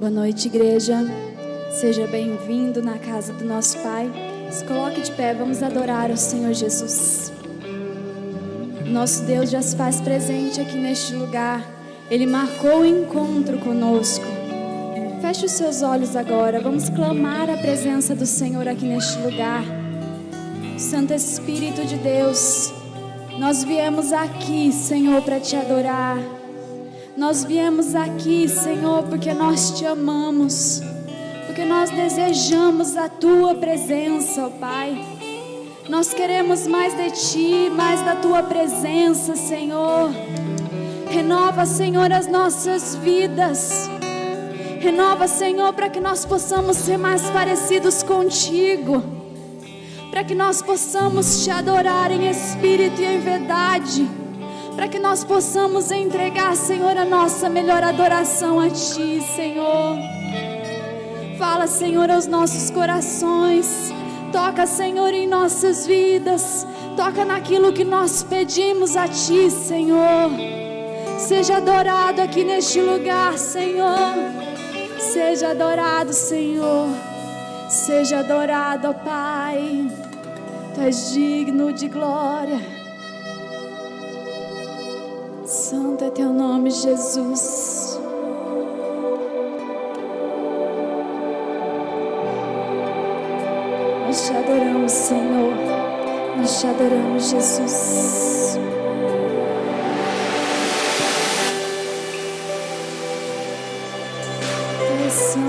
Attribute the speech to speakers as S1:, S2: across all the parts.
S1: Boa noite, igreja. Seja bem-vindo na casa do nosso Pai. Se coloque de pé, vamos adorar o Senhor Jesus. Nosso Deus já se faz presente aqui neste lugar. Ele marcou o encontro conosco. Feche os seus olhos agora. Vamos clamar a presença do Senhor aqui neste lugar. Santo Espírito de Deus, nós viemos aqui, Senhor, para te adorar. Nós viemos aqui, Senhor, porque nós te amamos, porque nós desejamos a tua presença, ó Pai. Nós queremos mais de ti, mais da tua presença, Senhor. Renova, Senhor, as nossas vidas. Renova, Senhor, para que nós possamos ser mais parecidos contigo, para que nós possamos te adorar em espírito e em verdade, para que nós possamos entregar, Senhor, a nossa melhor adoração a ti, Senhor. Fala, Senhor, aos nossos corações. Toca, Senhor, em nossas vidas. Toca naquilo que nós pedimos a ti, Senhor. Seja adorado aqui neste lugar, Senhor. Seja adorado, Senhor. Seja adorado, ó Pai. Tu és digno de glória. Santo é teu nome, Jesus. Nós te adoramos, Senhor. Nós te adoramos, Jesus. Tu és santo.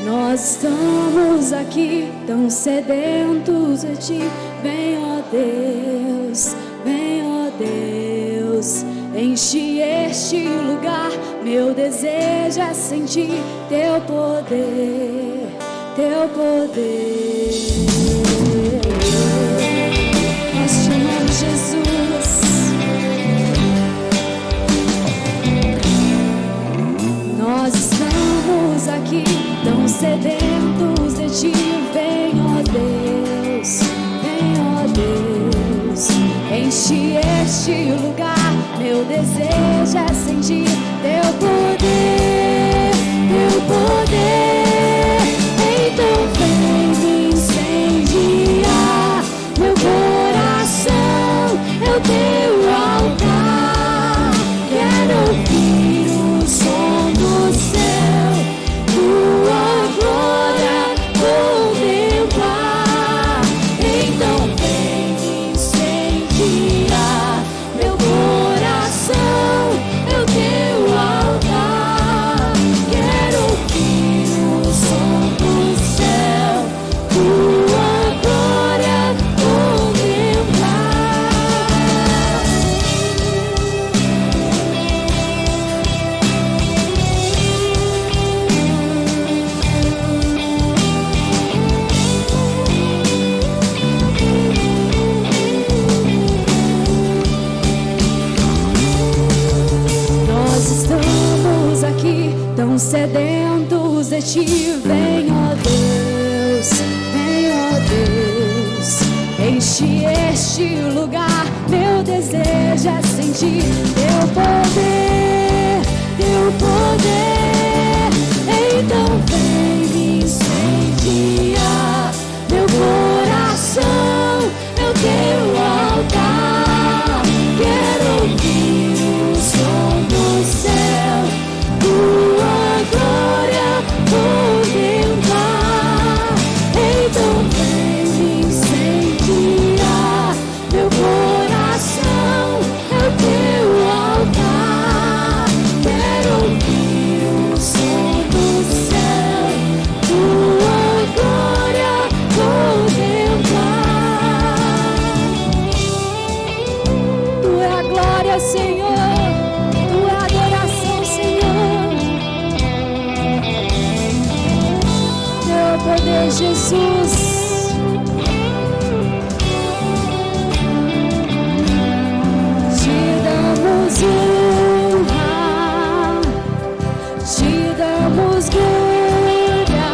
S1: Nós estamos aqui tão sedentos de ti. Vem, ó Deus, vem, ó Deus, enche este lugar. Meu desejo é sentir teu poder, teu poder. Nós te amamos, Jesus. Nós estamos aqui tão sedentos de ti. Vem, ó Deus, vem, ó Deus, enche este lugar. Meu desejo é sentir teu poder, teu poder. Então vem me incendiar meu coração, é o teu altar. Quero ouvir o som do céu, tua glória contemplar. Então vem me incendiar meu coração, é o teu altar. Quero ouvir o som do céu, tua glória contemplar. Nós estamos aqui tão sedentos de ti. Vem, ó Deus, vem, ó Deus, enche este lugar. Meu desejo é sentir teu poder, teu poder. Então vem me incendiar meu coração, é o teu altar. Quero ouvir o som do céu, tua glória contemplar. Então vem me incendiar meu coração, é o teu altar. Quero ouvir o som do céu, tua glória contemplar. Tu é a glória, Senhor. Tu é a adoração, Senhor. Teu poder, Jesus. Te damos honra, te damos glória.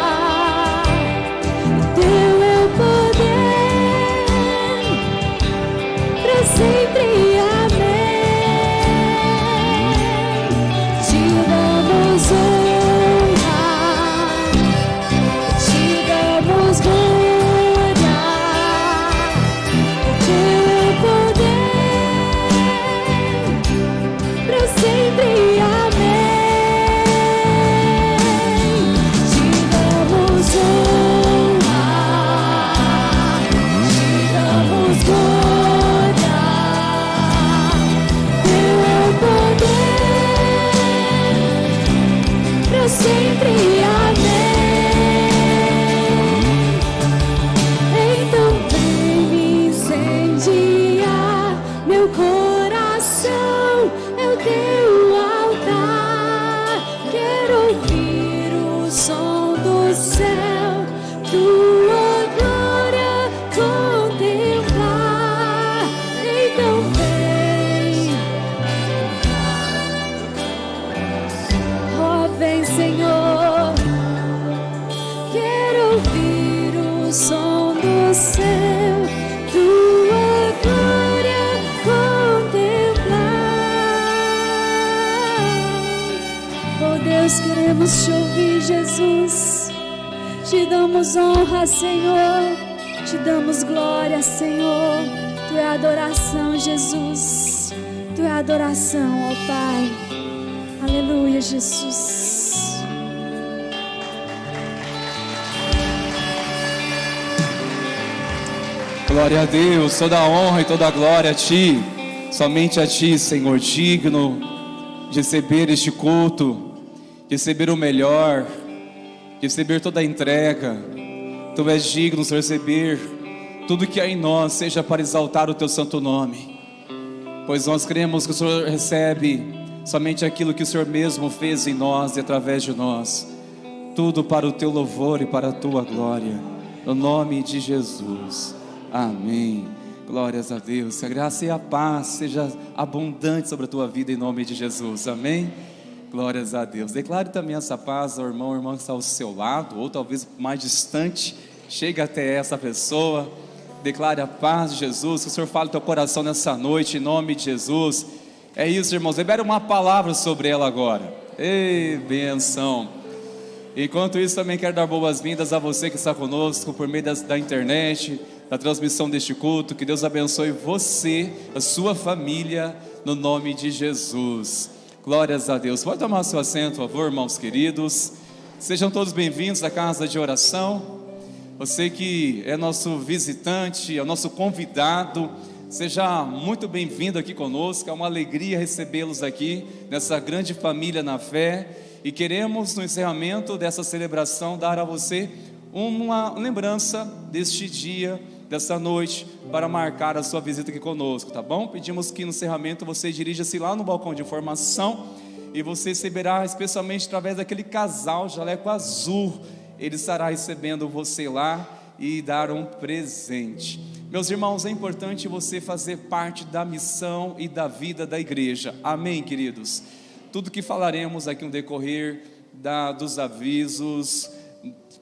S1: queremos te ouvir, Jesus. Te damos honra, Senhor. Te damos glória, Senhor. Tu é adoração, Jesus. Tu é adoração, ó Pai. Aleluia, Jesus.
S2: Glória a Deus, toda a honra e toda a glória a Ti, somente a Ti, Senhor, digno de receber este culto, de receber o melhor, de receber toda a entrega. Tu és digno de receber tudo que há em nós, seja para exaltar o Teu santo nome, pois nós cremos que o Senhor recebe somente aquilo que o Senhor mesmo fez em nós e através de nós, tudo para o Teu louvor e para a Tua glória, no nome de Jesus. Amém. Glórias a Deus. Que a graça e a paz seja abundante sobre a tua vida em nome de Jesus. Amém. Glórias a Deus. Declare também essa paz ao irmão, irmã que está ao seu lado, ou talvez mais distante. Chega até essa pessoa. Declare a paz de Jesus. Que o Senhor fale no teu coração nessa noite em nome de Jesus. É isso, irmãos. Libere uma palavra sobre ela agora. Ei, benção. Enquanto isso, também quero dar boas-vindas a você que está conosco por meio da internet, da transmissão deste culto. Que Deus abençoe você, a sua família, no nome de Jesus. Glórias a Deus. Pode tomar seu assento, por favor, irmãos queridos. Sejam todos bem-vindos à casa de oração. Você que é nosso visitante, é o nosso convidado, seja muito bem-vindo aqui conosco. É uma alegria recebê-los aqui nessa grande família na fé. E queremos, no encerramento dessa celebração, dar a você uma lembrança deste dia, dessa noite, para marcar a sua visita aqui conosco, tá bom? Pedimos que no encerramento você dirija-se lá no balcão de informação e você receberá, especialmente através daquele casal jaleco azul, ele estará recebendo você lá e dar um presente. Meus irmãos, é importante você fazer parte da missão e da vida da igreja. Amém, queridos? Tudo que falaremos aqui no decorrer dos avisos,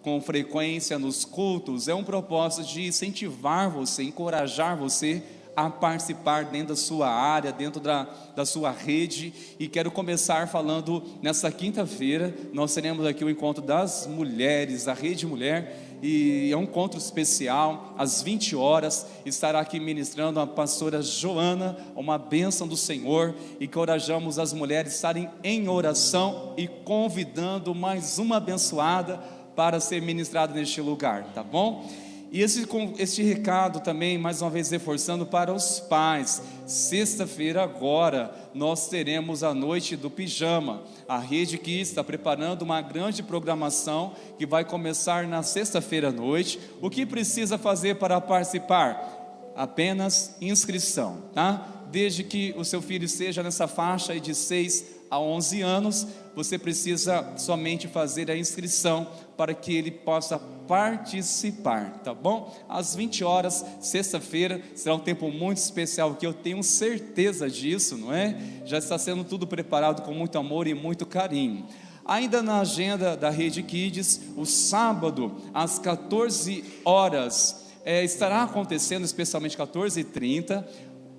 S2: com frequência nos cultos, é um propósito de incentivar você, encorajar você a participar dentro da sua área, dentro da sua rede. E quero começar falando, nessa quinta-feira, nós teremos aqui o encontro das mulheres, a Rede Mulher, e é um encontro especial, às 20 horas, estará aqui ministrando a pastora Joana, uma bênção do Senhor, e encorajamos as mulheres a estarem em oração e convidando mais uma abençoada para ser ministrado neste lugar, tá bom? E este recado também, mais uma vez reforçando para os pais, sexta-feira agora, nós teremos a noite do pijama. A Rede Kids está preparando uma grande programação, que vai começar na sexta-feira à noite. O que precisa fazer para participar? Apenas inscrição, tá? Desde que o seu filho esteja nessa faixa de 6 a 11 anos, você precisa somente fazer a inscrição para que ele possa participar, tá bom? Às 20 horas, sexta-feira, será um tempo muito especial, que eu tenho certeza disso, não é? Já está sendo tudo preparado com muito amor e muito carinho. Ainda na agenda da Rede Kids, o sábado, às 14 horas, estará acontecendo, especialmente 14h30,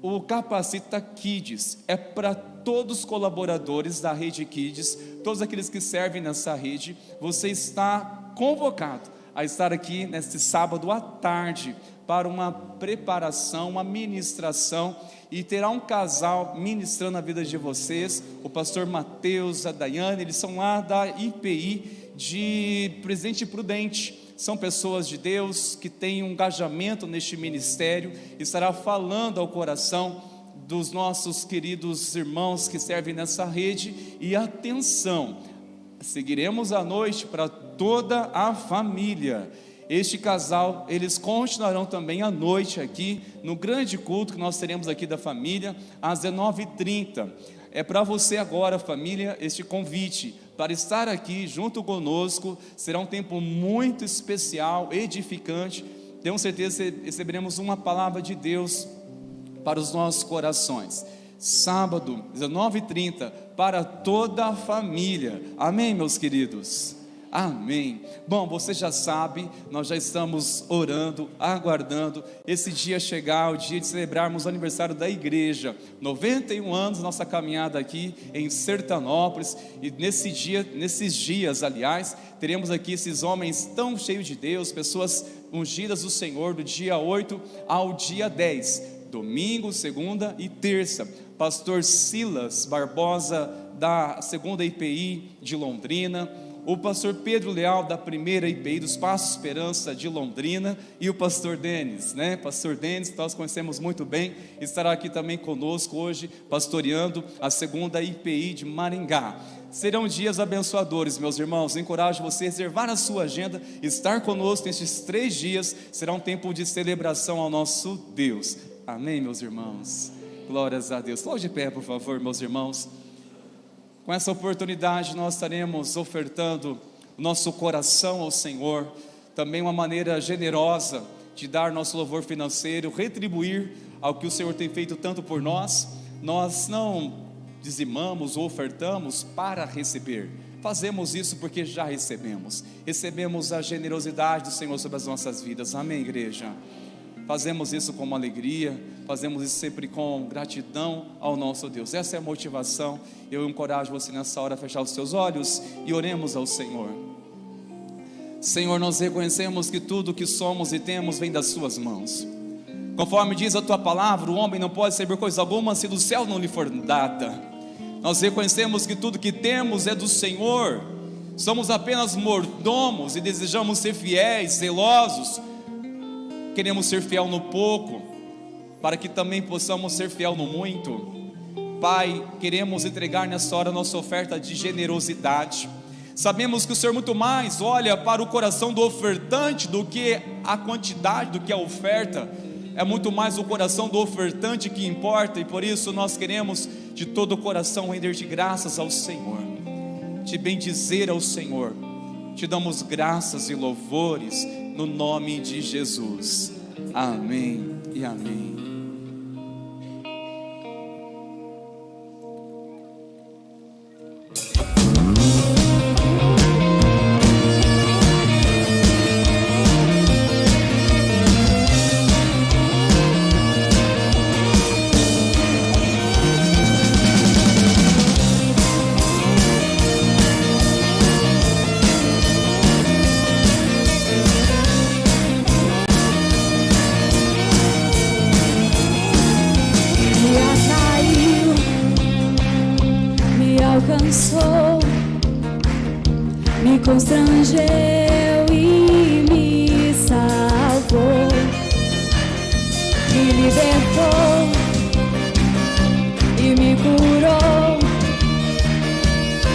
S2: o Capacita Kids. É para todos os colaboradores da Rede Kids, todos aqueles que servem nessa rede. Você está convocado a estar aqui neste sábado à tarde para uma preparação, uma ministração, e terá um casal ministrando a vida de vocês, o pastor Mateus, a Daiane. Eles são lá da IPI de Presidente Prudente. São pessoas de Deus que têm um engajamento neste ministério. Estará falando ao coração dos nossos queridos irmãos que servem nessa rede. E atenção, seguiremos a noite para toda a família. Este casal, eles continuarão também à noite aqui no grande culto que nós teremos aqui da família, às 19h30. É para você agora, família, este convite para estar aqui junto conosco. Será um tempo muito especial, edificante. Tenho certeza que receberemos uma palavra de Deus para os nossos corações. Sábado, 19h30, para toda a família. Amém, meus queridos? Amém. Bom, você já sabe, nós já estamos orando, aguardando esse dia chegar, o dia de celebrarmos o aniversário da igreja, 91 anos, nossa caminhada aqui em Sertanópolis. E nesses dias, aliás, teremos aqui esses homens tão cheios de Deus, pessoas ungidas do Senhor, do dia 8 ao dia 10, domingo, segunda e terça. Pastor Silas Barbosa, da segunda IPI de Londrina, o pastor Pedro Leal, da primeira IPI do Espaço Esperança de Londrina, e o pastor Denis, Pastor Denis, que nós conhecemos muito bem, estará aqui também conosco hoje, pastoreando a segunda IPI de Maringá. Serão dias abençoadores, meus irmãos. Encorajo você a reservar a sua agenda, estar conosco nesses 3 dias. Será um tempo de celebração ao nosso Deus. Amém, meus irmãos? Glórias a Deus. Coloque de pé, por favor, meus irmãos. Com essa oportunidade nós estaremos ofertando o nosso coração ao Senhor, também uma maneira generosa de dar nosso louvor financeiro, retribuir ao que o Senhor tem feito tanto por nós. Nós não dizimamos ou ofertamos para receber, fazemos isso porque já recebemos a generosidade do Senhor sobre as nossas vidas. Amém, igreja? Fazemos isso com alegria, fazemos isso sempre com gratidão ao nosso Deus. Essa é a motivação. Eu encorajo você nessa hora a fechar os seus olhos e oremos ao Senhor. Senhor, nós reconhecemos que tudo que somos e temos vem das suas mãos. Conforme diz a tua palavra, o homem não pode receber coisa alguma se do céu não lhe for dada. Nós reconhecemos que tudo que temos é do Senhor. Somos apenas mordomos e desejamos ser fiéis, zelosos. Queremos ser fiel no pouco, para que também possamos ser fiel no muito. Pai, queremos entregar nessa hora nossa oferta de generosidade. Sabemos que o Senhor muito mais olha para o coração do ofertante do que a quantidade, do que a oferta. É muito mais o coração do ofertante que importa, e por isso nós queremos de todo o coração render-te graças ao Senhor, te bendizer ao Senhor. Te damos graças e louvores no nome de Jesus. Amém e amém.
S1: Me constrangeu e me salvou, me libertou e me curou,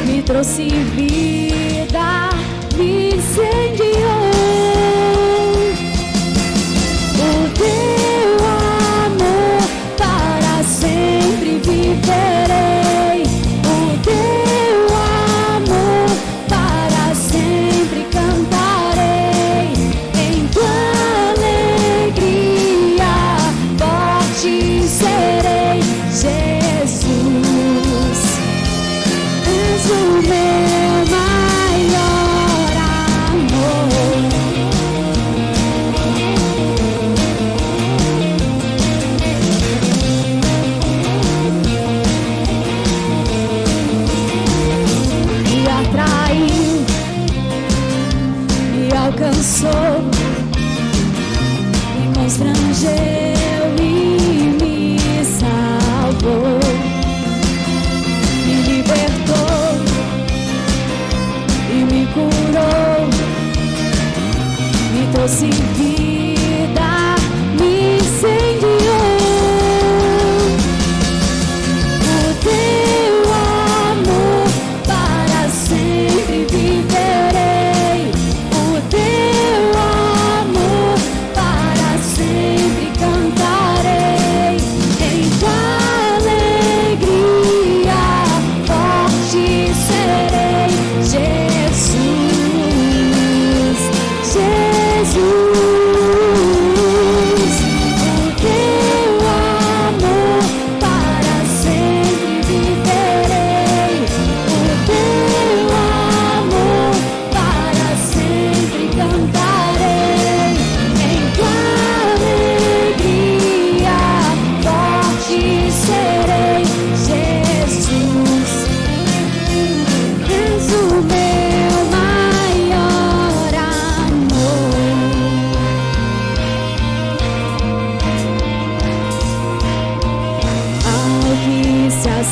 S1: me trouxe vida, me incendiou. O teu amor para sempre viverei. O meu maior amor.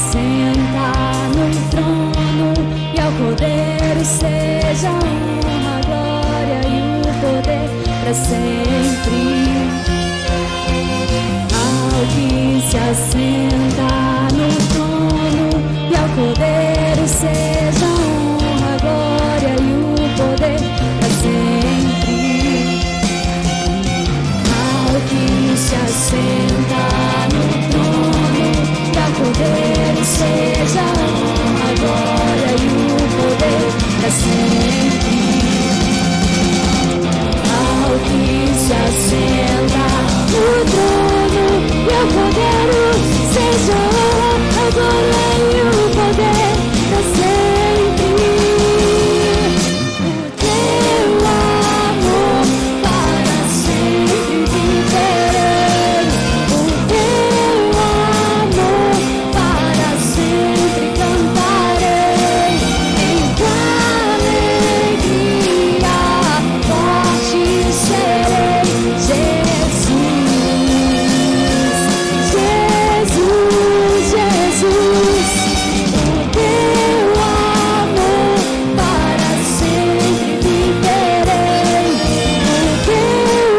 S1: assenta no trono, e ao Cordeiro seja a honra, a glória e o poder para sempre. Ao que se assenta no trono, e ao Cordeiro seja a honra, a glória e o poder para sempre. Ao que se assenta no trono, e ao Cordeiro seja a honra, a glória e o poder para sempre. Ao que se assenta no trono, e ao Cordeiro seja a honra, a glória e o poder para sempre. O teu amor para sempre viverei. O teu amor para sempre cantarei. Em tua alegria forte serei. Jesus, Jesus, o teu amor para sempre viverei. O teu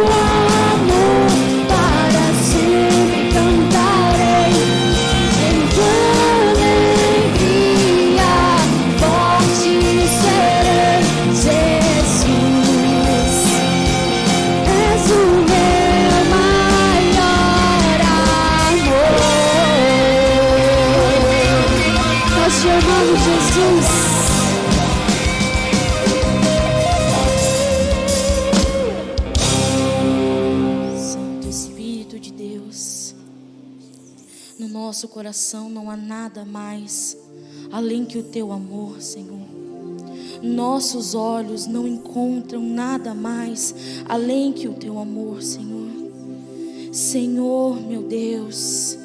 S1: amor para sempre cantarei. Em tua alegria forte serei. Jesus, és o meu maior amor. Nós te amamos, Jesus.
S3: Santo Espírito de Deus, no nosso coração não há nada mais além que o teu amor, Senhor. Nossos olhos não encontram nada mais além que o teu amor, Senhor. Senhor, meu Deus,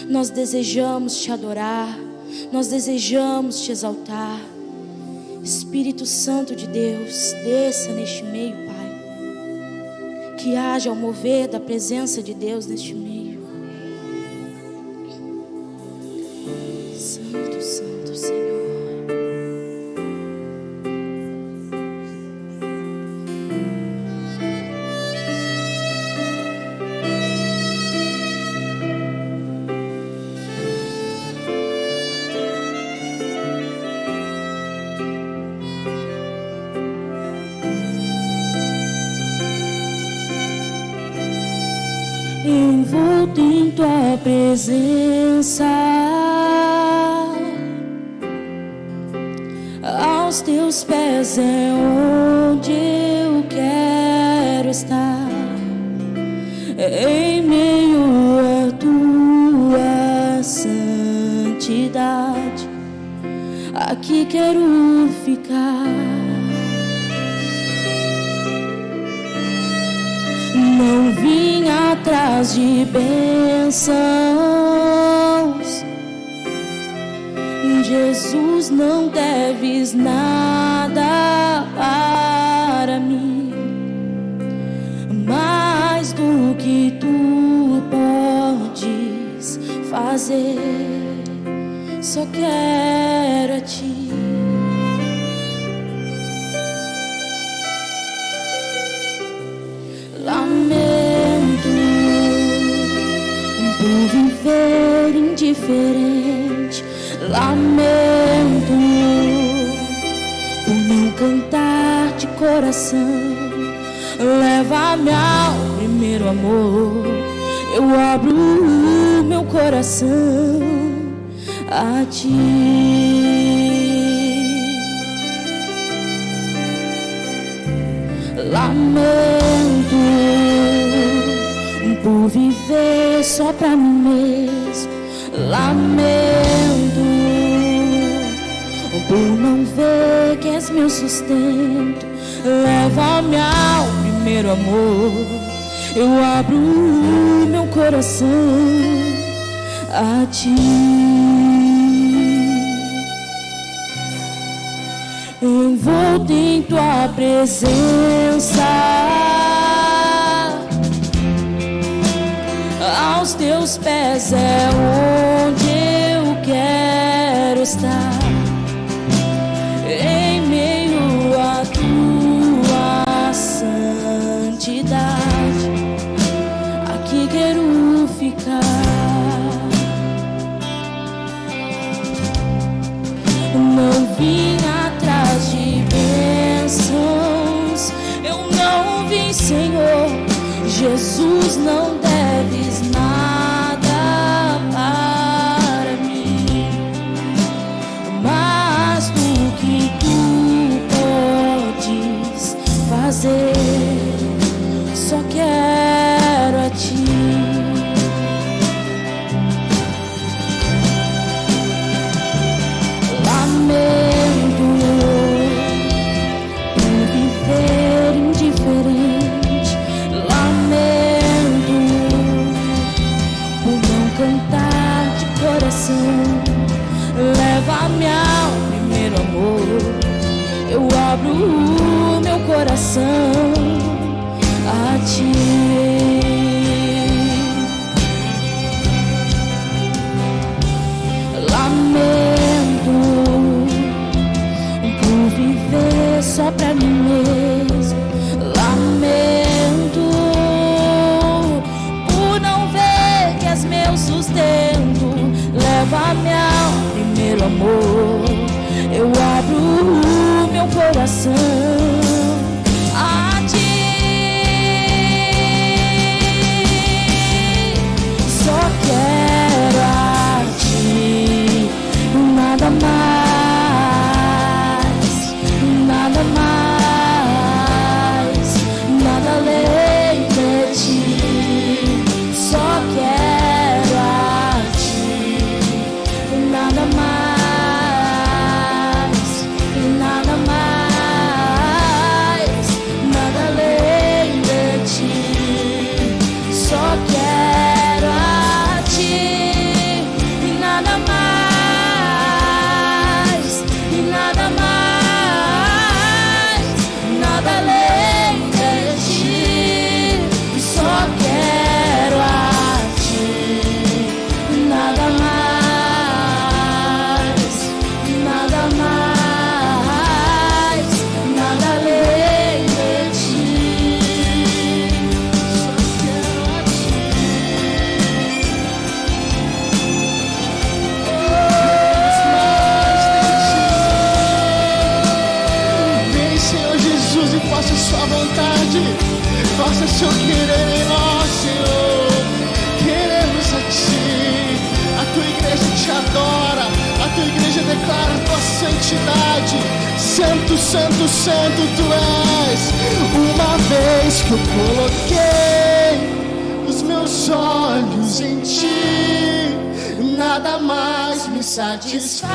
S3: nós desejamos te adorar, nós desejamos te exaltar. Espírito Santo de Deus, desça neste meio, Pai. Que haja o mover da presença de Deus neste meio. Santo, Santo Senhor. Envolto em tua presença, aos teus pés é onde eu quero estar. Em meio à tua santidade, aqui quero ficar. Não vim atrás de bênçãos, Jesus, não deves nada para mim, mais do que tu podes fazer, só quero a ti. Lamento por viver indiferente, lamento por não cantar de coração. Leva-me ao primeiro amor, eu abro o meu coração a ti. Lamento por viver só pra mim mesmo. Lamento por não ver que és meu sustento. Leva-me ao primeiro amor, eu abro o meu coração a ti. Envolto em tua presença, aos teus pés é onde eu quero estar em meio à tua santidade. Aqui quero ficar. Não vim atrás de bênçãos, eu não vim, Senhor. Jesus, não deves nada para mim, mas do que tu podes fazer, só quero a ti. Lamento por viver indiferente, lamento por não cantar de coração. Leva-me ao primeiro amor, eu abro o meu coração a ti. Lamento por viver só pra mim mesmo. Lamento por não ver que és meu sustento. Leva-me ao primeiro amor, eu abro o meu coração a ti. Só quero a ti, nada mais, nada mais, nada além de ti. Só quero a ti, nada mais, nada mais, nada além de ti. Só quero a ti, nada mais, nada mais, nada além de ti. Só quero a ti, nada mais, nada mais, nada além de ti.
S4: Vem, Senhor Jesus, e faça sua vontade, faça seu querer em nós, Senhor. Queremos a ti, a tua igreja te adora, a tua igreja declara a tua santidade. Santo, santo, santo tu és. Uma vez que eu coloquei os meus olhos em ti, nada mais me satisfaz.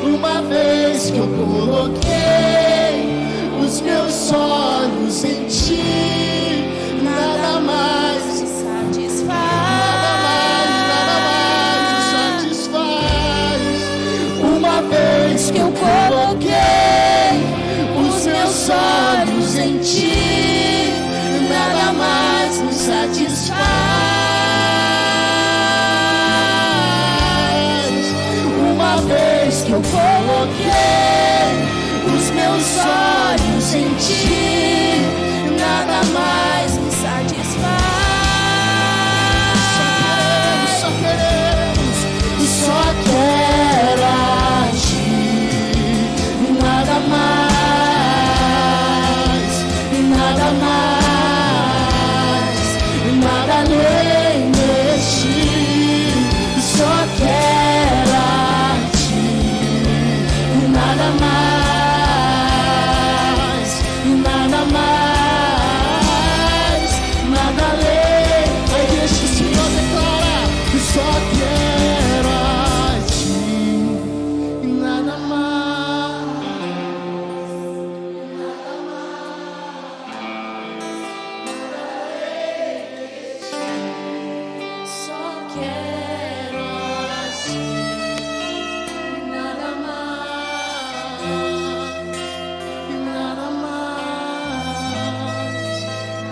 S4: Uma vez que eu coloquei os meus olhos em ti, nada mais me satisfaz. Nada mais me satisfaz. Uma vez que eu coloquei os meus olhos em ti, nada mais me satisfaz. Uma vez que eu coloquei os meus olhos em ti, nada mais me satisfaz. Só queremos, só quero a ti, nada mais, nada mais, nada além de ti. Só quero a ti, nada mais, nada mais, nada além. A igreja do Senhor declara: só quero a ti, nada mais, nada mais. Só quero a ti, nada mais, nada mais,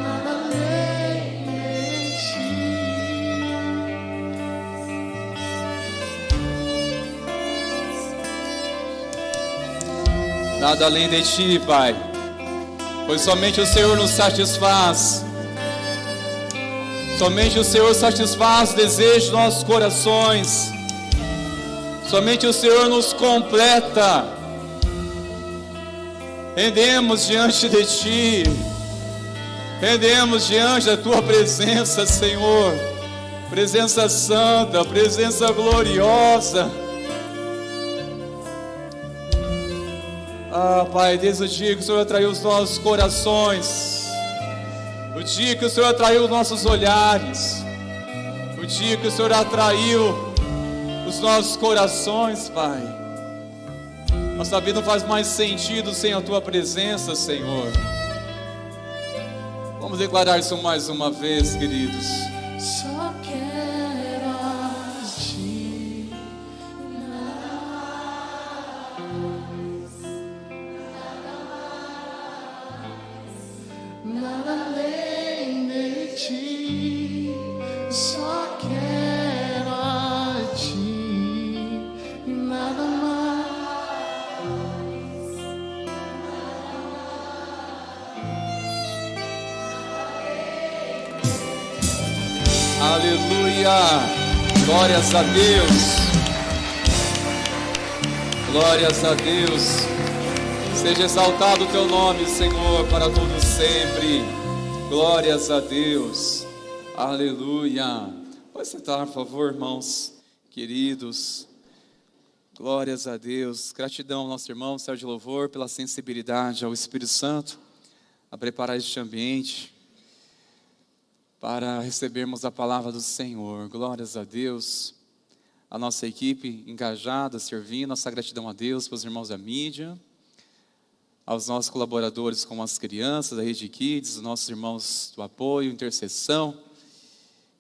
S4: nada além de ti.
S2: Nada além de Ti, Pai, pois somente o Senhor nos satisfaz. Somente o Senhor satisfaz o desejo dos nossos corações. Somente o Senhor nos completa. Rendemos diante de Ti. Rendemos diante da Tua presença, Senhor. Presença santa, presença gloriosa. Ah, Pai, desde o dia que o Senhor atraiu os nossos corações, o dia que o Senhor atraiu os nossos olhares, o dia que o Senhor atraiu os nossos corações, Pai, nossa vida não faz mais sentido sem a Tua presença, Senhor. Vamos declarar isso mais uma vez, queridos.
S4: Só quero a Ti, nada além de Ti. Só quero a Ti, nada mais.
S2: Aleluia, glórias a Deus, glórias a Deus, seja exaltado o Teu nome, Senhor, para todos sempre, glórias a Deus, aleluia. Pode sentar, por favor, irmãos, queridos, glórias a Deus, gratidão ao nosso irmão Sérgio Louvor pela sensibilidade ao Espírito Santo, a preparar este ambiente, para recebermos a palavra do Senhor. Glórias a Deus, a nossa equipe engajada, servindo, nossa gratidão a Deus, para os irmãos da mídia, aos nossos colaboradores como as crianças da Rede Kids, os nossos irmãos do apoio, intercessão,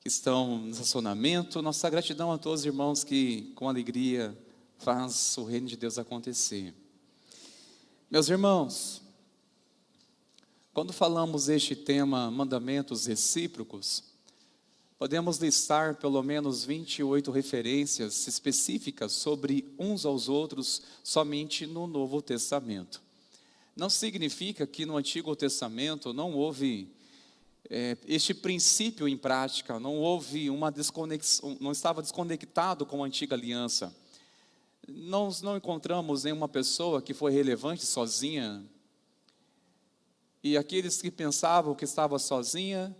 S2: que estão no estacionamento, nossa gratidão a todos os irmãos que com alegria faz o reino de Deus acontecer. Meus irmãos, quando falamos este tema, mandamentos recíprocos, podemos listar pelo menos 28 referências específicas sobre uns aos outros somente no Novo Testamento. Não significa que no Antigo Testamento não houve este princípio em prática, não houve uma desconexão, não estava desconectado com a antiga aliança. Nós não encontramos nenhuma pessoa que foi relevante sozinha. E aqueles que pensavam que estava sozinha,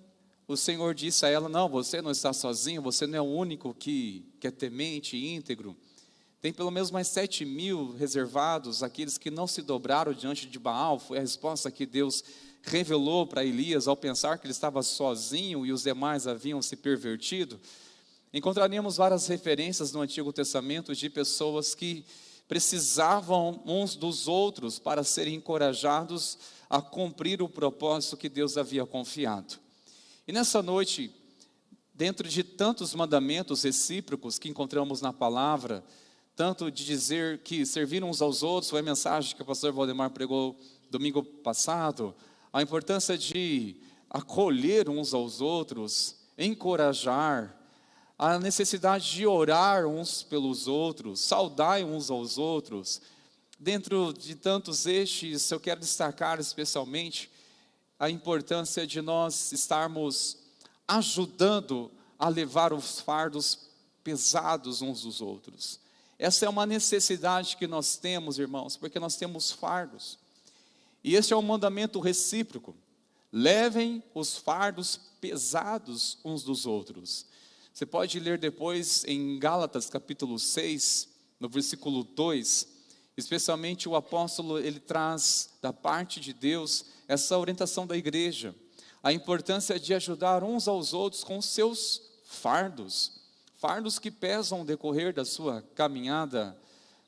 S2: o Senhor disse a ela: não, você não está sozinho, você não é o único que é temente e íntegro. Tem pelo menos mais 7.000 reservados, aqueles que não se dobraram diante de Baal. Foi a resposta que Deus revelou para Elias ao pensar que ele estava sozinho e os demais haviam se pervertido. Encontraríamos várias referências no Antigo Testamento de pessoas que precisavam uns dos outros para serem encorajados a cumprir o propósito que Deus havia confiado. E nessa noite, dentro de tantos mandamentos recíprocos que encontramos na palavra, tanto de dizer que servir uns aos outros, foi a mensagem que o pastor Valdemar pregou domingo passado, a importância de acolher uns aos outros, encorajar, a necessidade de orar uns pelos outros, saudar uns aos outros. Dentro de tantos estes, eu quero destacar especialmente a importância de nós estarmos ajudando a levar os fardos pesados uns dos outros. Essa é uma necessidade que nós temos, irmãos, porque nós temos fardos. E esse é um mandamento recíproco. Levem os fardos pesados uns dos outros. Você pode ler depois em Gálatas capítulo 6, no versículo 2, especialmente o apóstolo, ele traz da parte de Deus essa orientação da igreja, a importância de ajudar uns aos outros com seus fardos, fardos que pesam no decorrer da sua caminhada,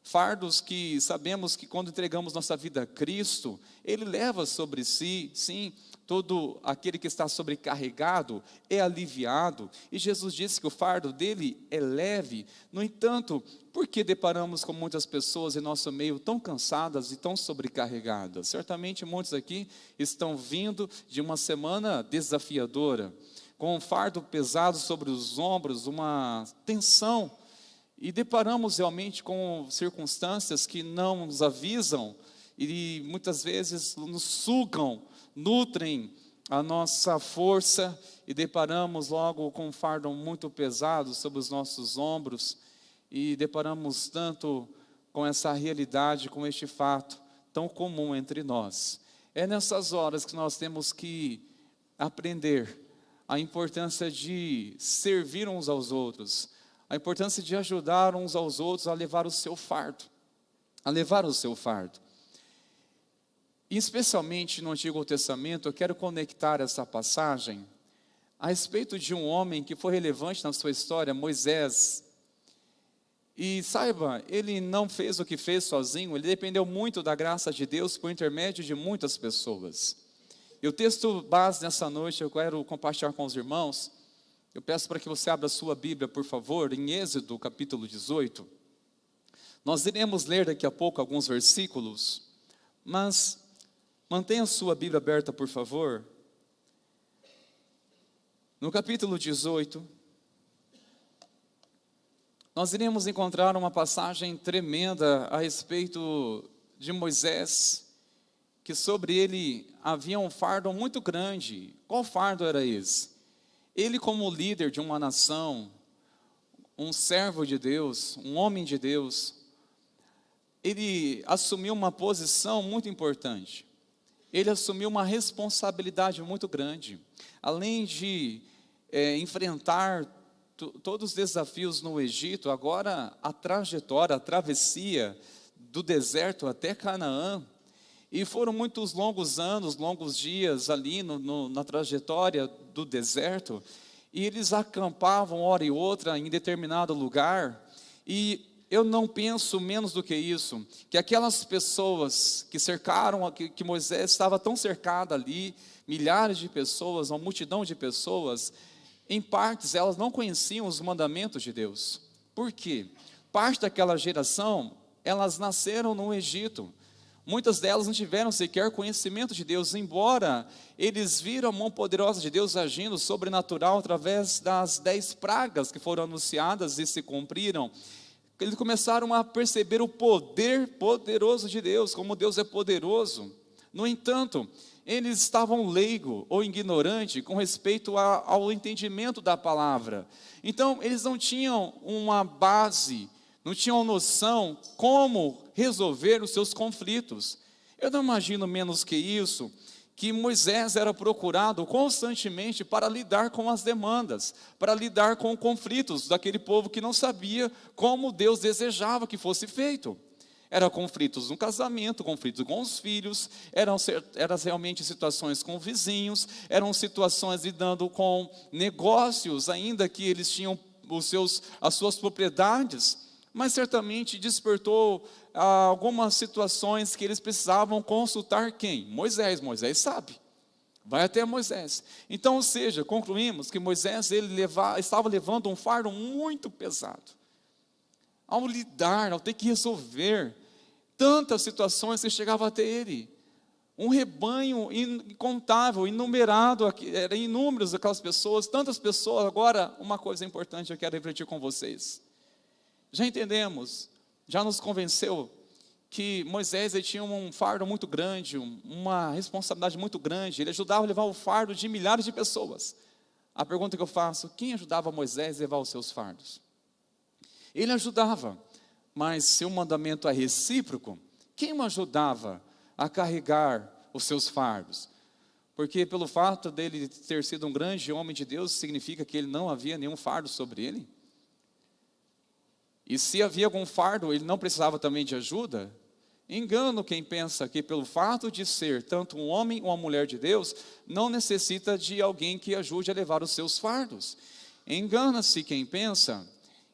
S2: fardos que sabemos que quando entregamos nossa vida a Cristo, Ele leva sobre si, sim, todo aquele que está sobrecarregado é aliviado, e Jesus disse que o fardo dele é leve. No entanto, por que deparamos com muitas pessoas em nosso meio tão cansadas e tão sobrecarregadas? Certamente muitos aqui estão vindo de uma semana desafiadora, com um fardo pesado sobre os ombros, uma tensão, e deparamos realmente com circunstâncias que não nos avisam e muitas vezes nos sugam, nutrem a nossa força e deparamos logo com um fardo muito pesado sobre os nossos ombros e deparamos tanto com essa realidade, com este fato tão comum entre nós. É nessas horas que nós temos que aprender a importância de servir uns aos outros, a importância de ajudar uns aos outros a levar o seu fardo, E especialmente no Antigo Testamento, eu quero conectar essa passagem a respeito de um homem que foi relevante na sua história, Moisés. E saiba, ele não fez o que fez sozinho, ele dependeu muito da graça de Deus por intermédio de muitas pessoas. E o texto base nessa noite eu quero compartilhar com os irmãos. Eu peço para que você abra a sua Bíblia, por favor, em Êxodo capítulo 18. Nós iremos ler daqui a pouco alguns versículos, mas mantenha a sua Bíblia aberta, por favor. No capítulo 18, nós iremos encontrar uma passagem tremenda a respeito de Moisés, que sobre ele havia um fardo muito grande. Qual fardo era esse? Ele, como líder de uma nação, um servo de Deus, um homem de Deus, ele assumiu uma posição muito importante. Ele assumiu uma responsabilidade muito grande. Além de enfrentar todos os desafios no Egito, agora a trajetória, a travessia do deserto até Canaã, e foram muitos longos anos, longos dias ali na trajetória do deserto, e eles acampavam hora e outra em determinado lugar, e eu não penso menos do que isso, que aquelas pessoas que cercaram, que Moisés estava tão cercado ali, milhares de pessoas, uma multidão de pessoas, em partes elas não conheciam os mandamentos de Deus. Por quê? Parte daquela geração, elas nasceram no Egito. Muitas delas não tiveram sequer conhecimento de Deus, embora eles viram a mão poderosa de Deus agindo sobrenatural através das 10 pragas que foram anunciadas e se cumpriram. Eles começaram a perceber o poder poderoso de Deus, como Deus é poderoso. No entanto, eles estavam leigos ou ignorantes com respeito ao entendimento da palavra. Então, eles não tinham uma base, não tinham noção como resolver os seus conflitos. Eu não imagino menos que isso, que Moisés era procurado constantemente para lidar com as demandas, para lidar com conflitos daquele povo que não sabia como Deus desejava que fosse feito. Eram conflitos no casamento, conflitos com os filhos, eram realmente situações com vizinhos, eram situações lidando com negócios, ainda que eles tinham as suas propriedades, mas certamente despertou algumas situações que eles precisavam consultar quem? Moisés. Moisés sabe, vai até Moisés. Então, ou seja, concluímos que Moisés estava levando um fardo muito pesado. Ao lidar, ao ter que resolver tantas situações que chegavam até ele. Um rebanho incontável, inumerado, eram inúmeros aquelas pessoas, tantas pessoas. Agora, uma coisa importante eu quero refletir com vocês. Já entendemos, já nos convenceu que Moisés ele tinha um fardo muito grande, uma responsabilidade muito grande. Ele ajudava a levar o fardo de milhares de pessoas. A pergunta que eu faço, quem ajudava Moisés a levar os seus fardos? Ele ajudava, mas se o mandamento é recíproco, quem o ajudava a carregar os seus fardos? Porque pelo fato dele ter sido um grande homem de Deus, significa que ele não havia nenhum fardo sobre ele? E se havia algum fardo, ele não precisava também de ajuda? Engano quem pensa que pelo fato de ser tanto um homem ou uma mulher de Deus, não necessita de alguém que ajude a levar os seus fardos. Engana-se quem pensa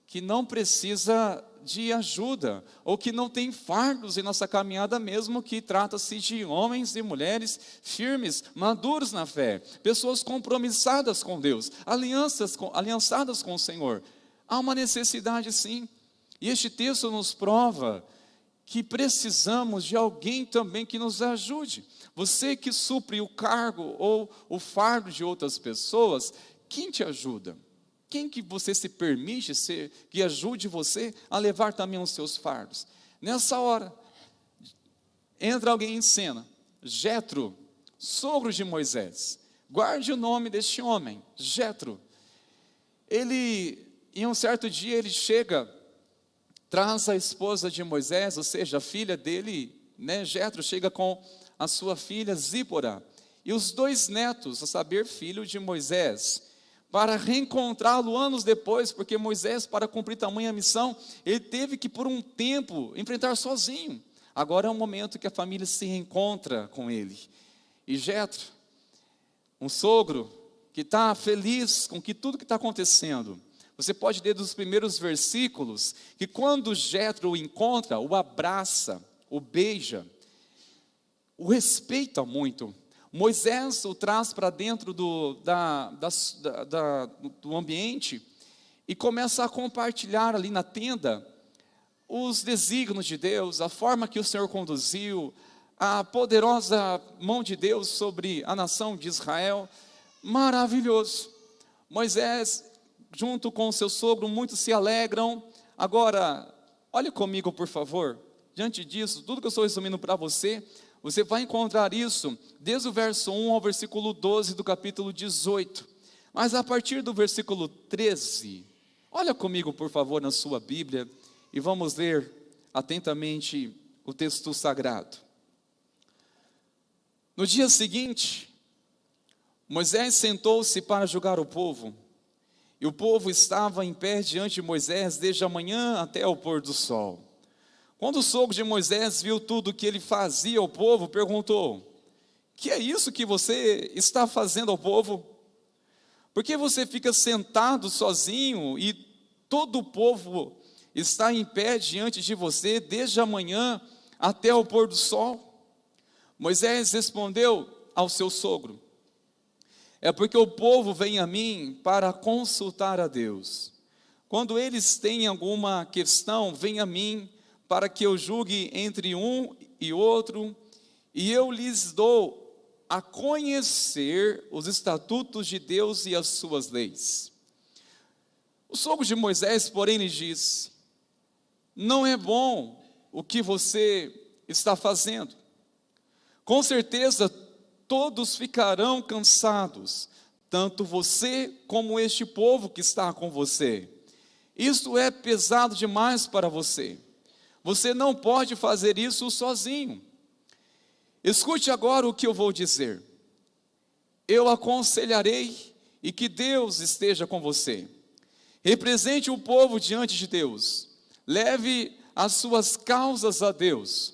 S2: que não precisa de ajuda, ou que não tem fardos em nossa caminhada, mesmo que trata-se de homens e mulheres firmes, maduros na fé, pessoas compromissadas com Deus, aliançadas com o Senhor. Há uma necessidade sim, e este texto nos prova que precisamos de alguém também que nos ajude. Você que supre o cargo ou o fardo de outras pessoas, quem te ajuda? Quem que você se permite que ajude você a levar também os seus fardos? Nessa hora, entra alguém em cena, Jetro, sogro de Moisés. Guarde o nome deste homem, Jetro. Ele, em um certo dia, ele chega, traz a esposa de Moisés, ou seja, a filha dele, né, Jetro, chega com a sua filha Zípora, e os 2 netos, a saber, filho de Moisés, para reencontrá-lo anos depois, porque Moisés, para cumprir tamanha missão, ele teve que por um tempo enfrentar sozinho. Agora é o momento que a família se reencontra com ele. E Jetro, um sogro que está feliz com tudo que está acontecendo. Você pode ler dos primeiros versículos, que quando Jetro o encontra, o abraça, o beija, o respeita muito. Moisés o traz para dentro do ambiente e começa a compartilhar ali na tenda os desígnios de Deus, a forma que o Senhor conduziu, a poderosa mão de Deus sobre a nação de Israel. Maravilhoso. Moisés, junto com o seu sogro, muitos se alegram. Agora, olhe comigo, por favor. Diante disso, tudo que eu estou resumindo para você, você vai encontrar isso desde o verso 1 ao versículo 12 do capítulo 18. Mas a partir do versículo 13, olha comigo, por favor, na sua Bíblia, e vamos ler atentamente o texto sagrado. No dia seguinte, Moisés sentou-se para julgar o povo, e o povo estava em pé diante de Moisés desde a manhã até o pôr do sol. Quando o sogro de Moisés viu tudo o que ele fazia ao povo, perguntou: que é isso que você está fazendo ao povo? Por que você fica sentado sozinho e todo o povo está em pé diante de você desde a manhã até o pôr do sol? Moisés respondeu ao seu sogro: é porque o povo vem a mim para consultar a Deus. Quando eles têm alguma questão, vem a mim para que eu julgue entre um e outro, e eu lhes dou a conhecer os estatutos de Deus e as suas leis. O sogro de Moisés, porém, lhe disse: não é bom o que você está fazendo. Com certeza todos ficarão cansados, tanto você como este povo que está com você. Isto é pesado demais para você. Você não pode fazer isso sozinho. Escute agora o que eu vou dizer. Eu aconselharei, e que Deus esteja com você. Represente o povo diante de Deus. Leve as suas causas a Deus.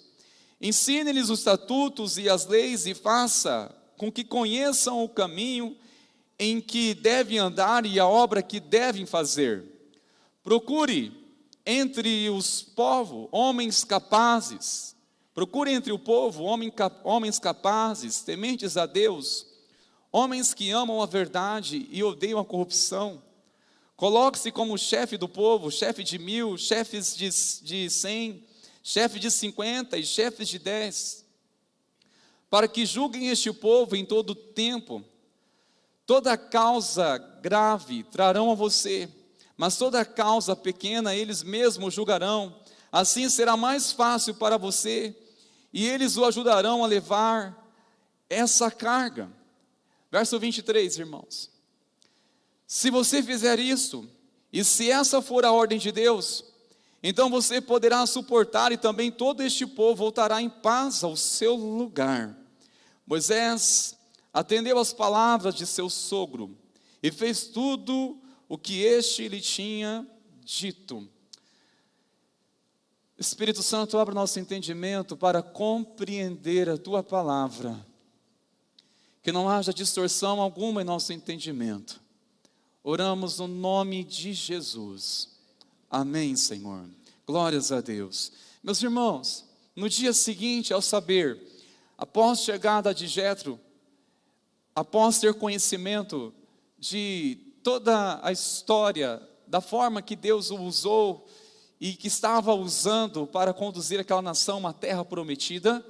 S2: Ensine-lhes os estatutos e as leis, e faça com que conheçam o caminho em que devem andar e a obra que devem fazer. Procure entre os povos homens capazes. Procure entre o povo homens capazes, tementes a Deus, homens que amam a verdade e odeiam a corrupção. Coloque-se como chefe do povo, chefe de 1000, chefes de 100, chefe de 50 e chefes de 10, para que julguem este povo em todo o tempo. Toda causa grave trarão a você, mas toda causa pequena eles mesmos julgarão. Assim será mais fácil para você, e eles o ajudarão a levar essa carga. Verso 23, irmãos. Se você fizer isso, e se essa for a ordem de Deus, então você poderá suportar, e também todo este povo voltará em paz ao seu lugar. Moisés atendeu às palavras de seu sogro, e fez tudo o que este lhe tinha dito. Espírito Santo, abre nosso entendimento para compreender a tua palavra, que não haja distorção alguma em nosso entendimento. Oramos no nome de Jesus. Amém, Senhor. Glórias a Deus. Meus irmãos, no dia seguinte, ao saber, após a chegada de Jetro, após ter conhecimento de toda a história, da forma que Deus o usou e que estava usando para conduzir aquela nação a uma terra prometida,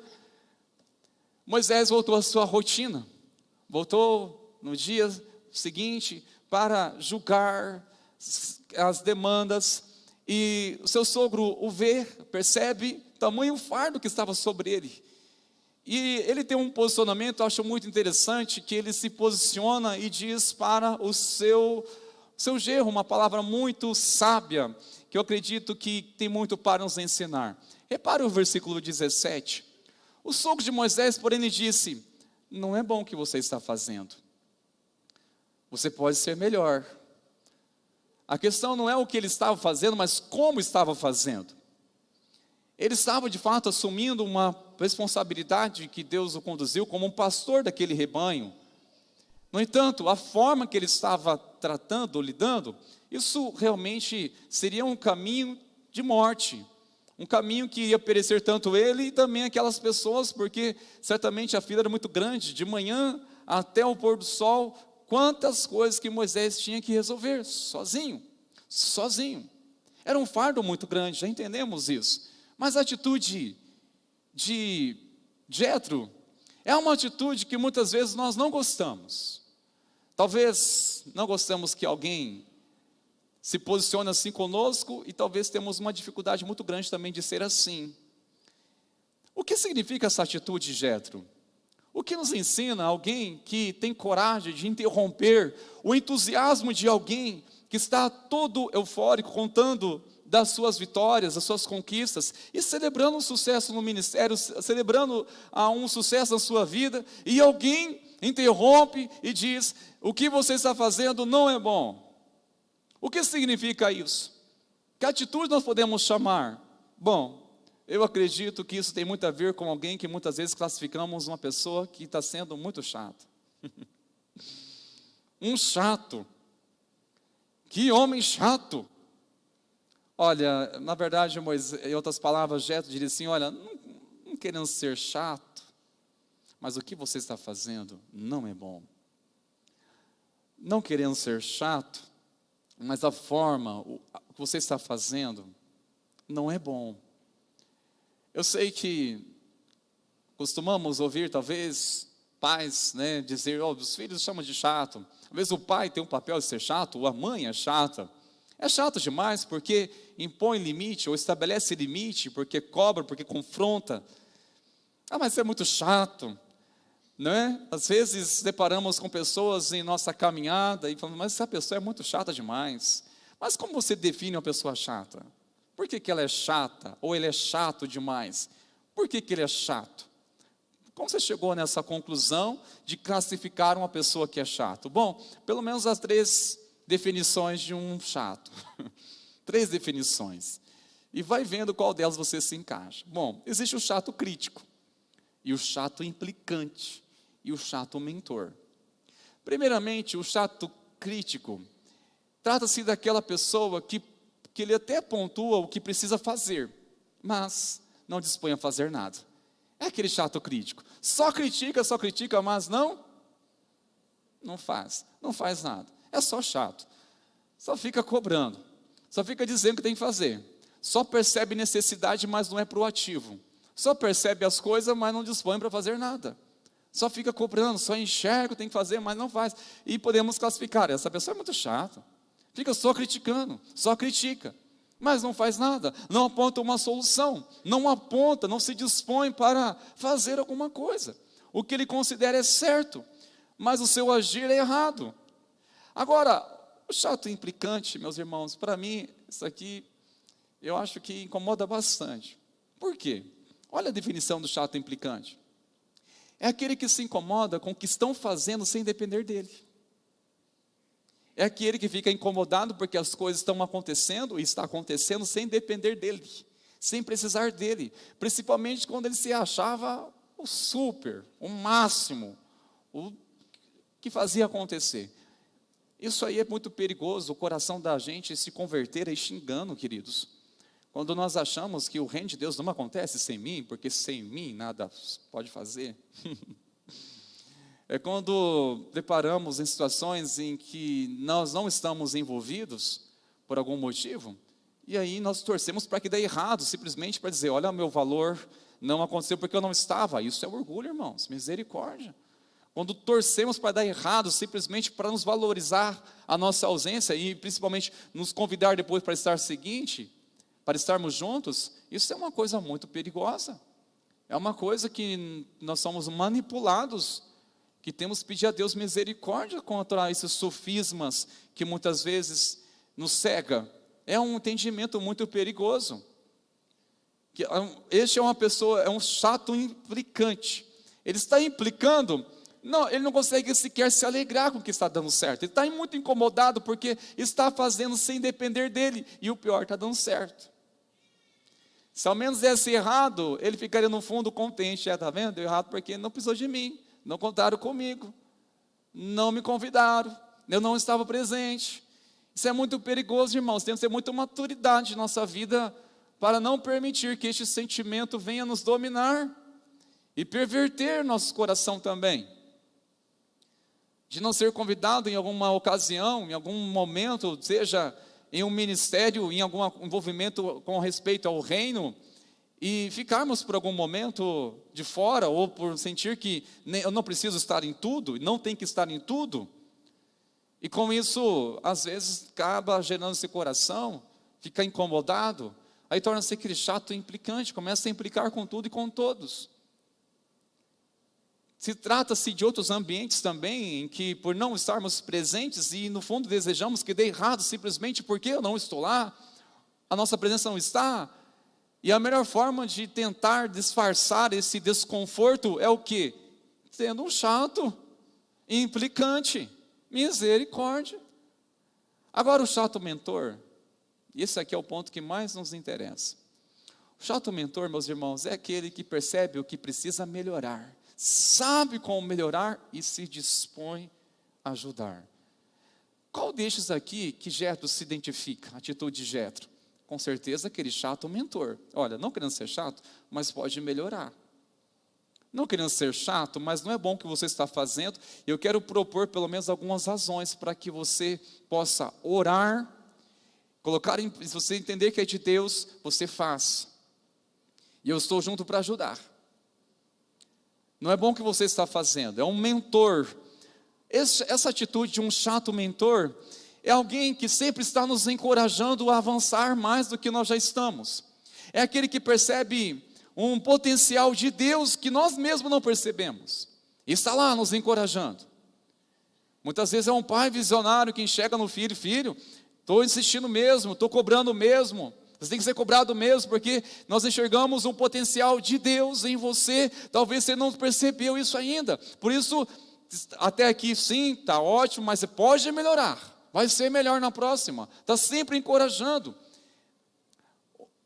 S2: Moisés voltou à sua rotina. Voltou no dia seguinte para julgar as demandas, e o seu sogro o vê, percebe tamanho fardo que estava sobre ele, E ele tem um posicionamento, eu acho muito interessante, que ele se posiciona e diz para o seu genro, uma palavra muito sábia, que eu acredito que tem muito para nos ensinar. Repare o versículo 17. O sogro de Moisés, porém, lhe disse: não é bom o que você está fazendo. Você pode ser melhor. A questão não é o que ele estava fazendo, mas como estava fazendo. Ele estava, de fato, assumindo uma responsabilidade que Deus o conduziu como um pastor daquele rebanho. No entanto, a forma que ele estava tratando, lidando, isso realmente seria um caminho de morte. Um caminho que ia perecer tanto ele e também aquelas pessoas, porque certamente a fila era muito grande, de manhã até o pôr do sol, quantas coisas que Moisés tinha que resolver, sozinho. Era um fardo muito grande, já entendemos isso. Mas a atitude de Jétro é uma atitude que muitas vezes nós não gostamos. Talvez não gostamos que alguém se posicione assim conosco e talvez temos uma dificuldade muito grande também de ser assim. O que significa essa atitude de Jétro? O que nos ensina alguém que tem coragem de interromper o entusiasmo de alguém que está todo eufórico, contando das suas vitórias, das suas conquistas, e celebrando um sucesso no ministério, celebrando um sucesso na sua vida, e alguém interrompe e diz: o que você está fazendo não é bom. O que significa isso? Que atitude nós podemos chamar? Bom, eu acredito que isso tem muito a ver com alguém que muitas vezes classificamos uma pessoa que está sendo muito chata. Um chato. Que homem chato. Olha, na verdade, Moisés, em outras palavras, Jétro diria assim: olha, não querendo ser chato, mas o que você está fazendo não é bom. Não querendo ser chato, mas a forma que você está fazendo não é bom. Eu sei que costumamos ouvir, talvez, pais, dizer: os filhos chamam de chato. Às vezes o pai tem um papel de ser chato, ou a mãe é chata. É chato demais porque impõe limite, ou estabelece limite, porque cobra, porque confronta. Mas é muito chato, não é? Às vezes deparamos com pessoas em nossa caminhada e falamos: mas essa pessoa é muito chata demais. Mas como você define uma pessoa chata? Por que ela é chata? Ou ele é chato demais? Por que ele é chato? Como você chegou nessa conclusão de classificar uma pessoa que é chato? Bom, pelo menos as 3 definições de um chato. 3 definições. E vai vendo qual delas você se encaixa. Bom, existe o chato crítico, e o chato implicante, e o chato mentor. Primeiramente, o chato crítico trata-se daquela pessoa que ele até pontua o que precisa fazer, mas não dispõe a fazer nada. É aquele chato crítico. Só critica, mas não faz nada. É só chato. Só fica cobrando. Só fica dizendo o que tem que fazer. Só percebe necessidade, mas não é proativo. Só percebe as coisas, mas não dispõe para fazer nada. Só fica cobrando, só enxerga o que tem que fazer, mas não faz. E podemos classificar: essa pessoa é muito chata. Fica só criticando, só critica, mas não faz nada, não aponta uma solução, não se dispõe para fazer alguma coisa. O que ele considera é certo, mas o seu agir é errado. Agora, o chato implicante, meus irmãos, para mim, isso aqui, eu acho que incomoda bastante. Por quê? Olha a definição do chato implicante. É aquele que se incomoda com o que estão fazendo sem depender dele. É aquele que fica incomodado porque as coisas estão acontecendo e está acontecendo sem depender dele, sem precisar dele, principalmente quando ele se achava o super, o máximo, o que fazia acontecer. Isso aí é muito perigoso, o coração da gente se converter aí xingando, queridos. Quando nós achamos que o reino de Deus não acontece sem mim, porque sem mim nada pode fazer. É quando deparamos em situações em que nós não estamos envolvidos por algum motivo, e aí nós torcemos para que dê errado, simplesmente para dizer: olha, meu valor não aconteceu porque eu não estava. Isso é orgulho, irmãos, misericórdia. Quando torcemos para dar errado, simplesmente para nos valorizar a nossa ausência e principalmente nos convidar depois para estar seguinte, para estarmos juntos, isso é uma coisa muito perigosa. É uma coisa que nós somos manipulados, que temos que pedir a Deus misericórdia contra esses sofismas que muitas vezes nos cega. É um entendimento muito perigoso. Este é uma pessoa, é um chato implicante. Ele está implicando, não, ele não consegue sequer se alegrar com o que está dando certo. Ele está muito incomodado porque está fazendo sem depender dele. E o pior, está dando certo. Se ao menos desse errado, ele ficaria no fundo contente. Está vendo? Deu errado porque não precisou de mim. Não contaram comigo. Não me convidaram. Eu não estava presente. Isso é muito perigoso, irmãos. Temos que ter muita maturidade em nossa vida para não permitir que este sentimento venha nos dominar e perverter nosso coração também. De não ser convidado em alguma ocasião, em algum momento, seja em um ministério, em algum envolvimento com respeito ao reino, e ficarmos por algum momento de fora, ou por sentir que eu não preciso estar em tudo, não tem que estar em tudo, e com isso, às vezes, acaba gerando esse coração, fica incomodado, aí torna-se aquele chato implicante, começa a implicar com tudo e com todos. Se trata-se de outros ambientes também, em que por não estarmos presentes, e no fundo desejamos que dê errado, simplesmente porque eu não estou lá, a nossa presença não está, e a melhor forma de tentar disfarçar esse desconforto é o quê? Sendo um chato, implicante, misericórdia. Agora o chato mentor, e esse aqui é o ponto que mais nos interessa. O chato mentor, meus irmãos, é aquele que percebe o que precisa melhorar, sabe como melhorar e se dispõe a ajudar. Qual destes aqui que Jetro se identifica, a atitude de Jetro? Com certeza aquele chato mentor. Olha, não querendo ser chato, mas pode melhorar. Não querendo ser chato, mas não é bom o que você está fazendo. Eu quero propor pelo menos algumas razões para que você possa orar, se você entender que é de Deus, você faz. E eu estou junto para ajudar. Não é bom o que você está fazendo, é um mentor. Essa atitude de um chato mentor é alguém que sempre está nos encorajando a avançar mais do que nós já estamos. É aquele que percebe um potencial de Deus que nós mesmos não percebemos. E está lá nos encorajando. Muitas vezes é um pai visionário que enxerga no filho, filho, estou insistindo mesmo, estou cobrando mesmo. Você tem que ser cobrado mesmo, porque nós enxergamos um potencial de Deus em você. Talvez você não percebeu isso ainda. Por isso, até aqui sim, está ótimo, mas você pode melhorar. Vai ser melhor na próxima. Está sempre encorajando.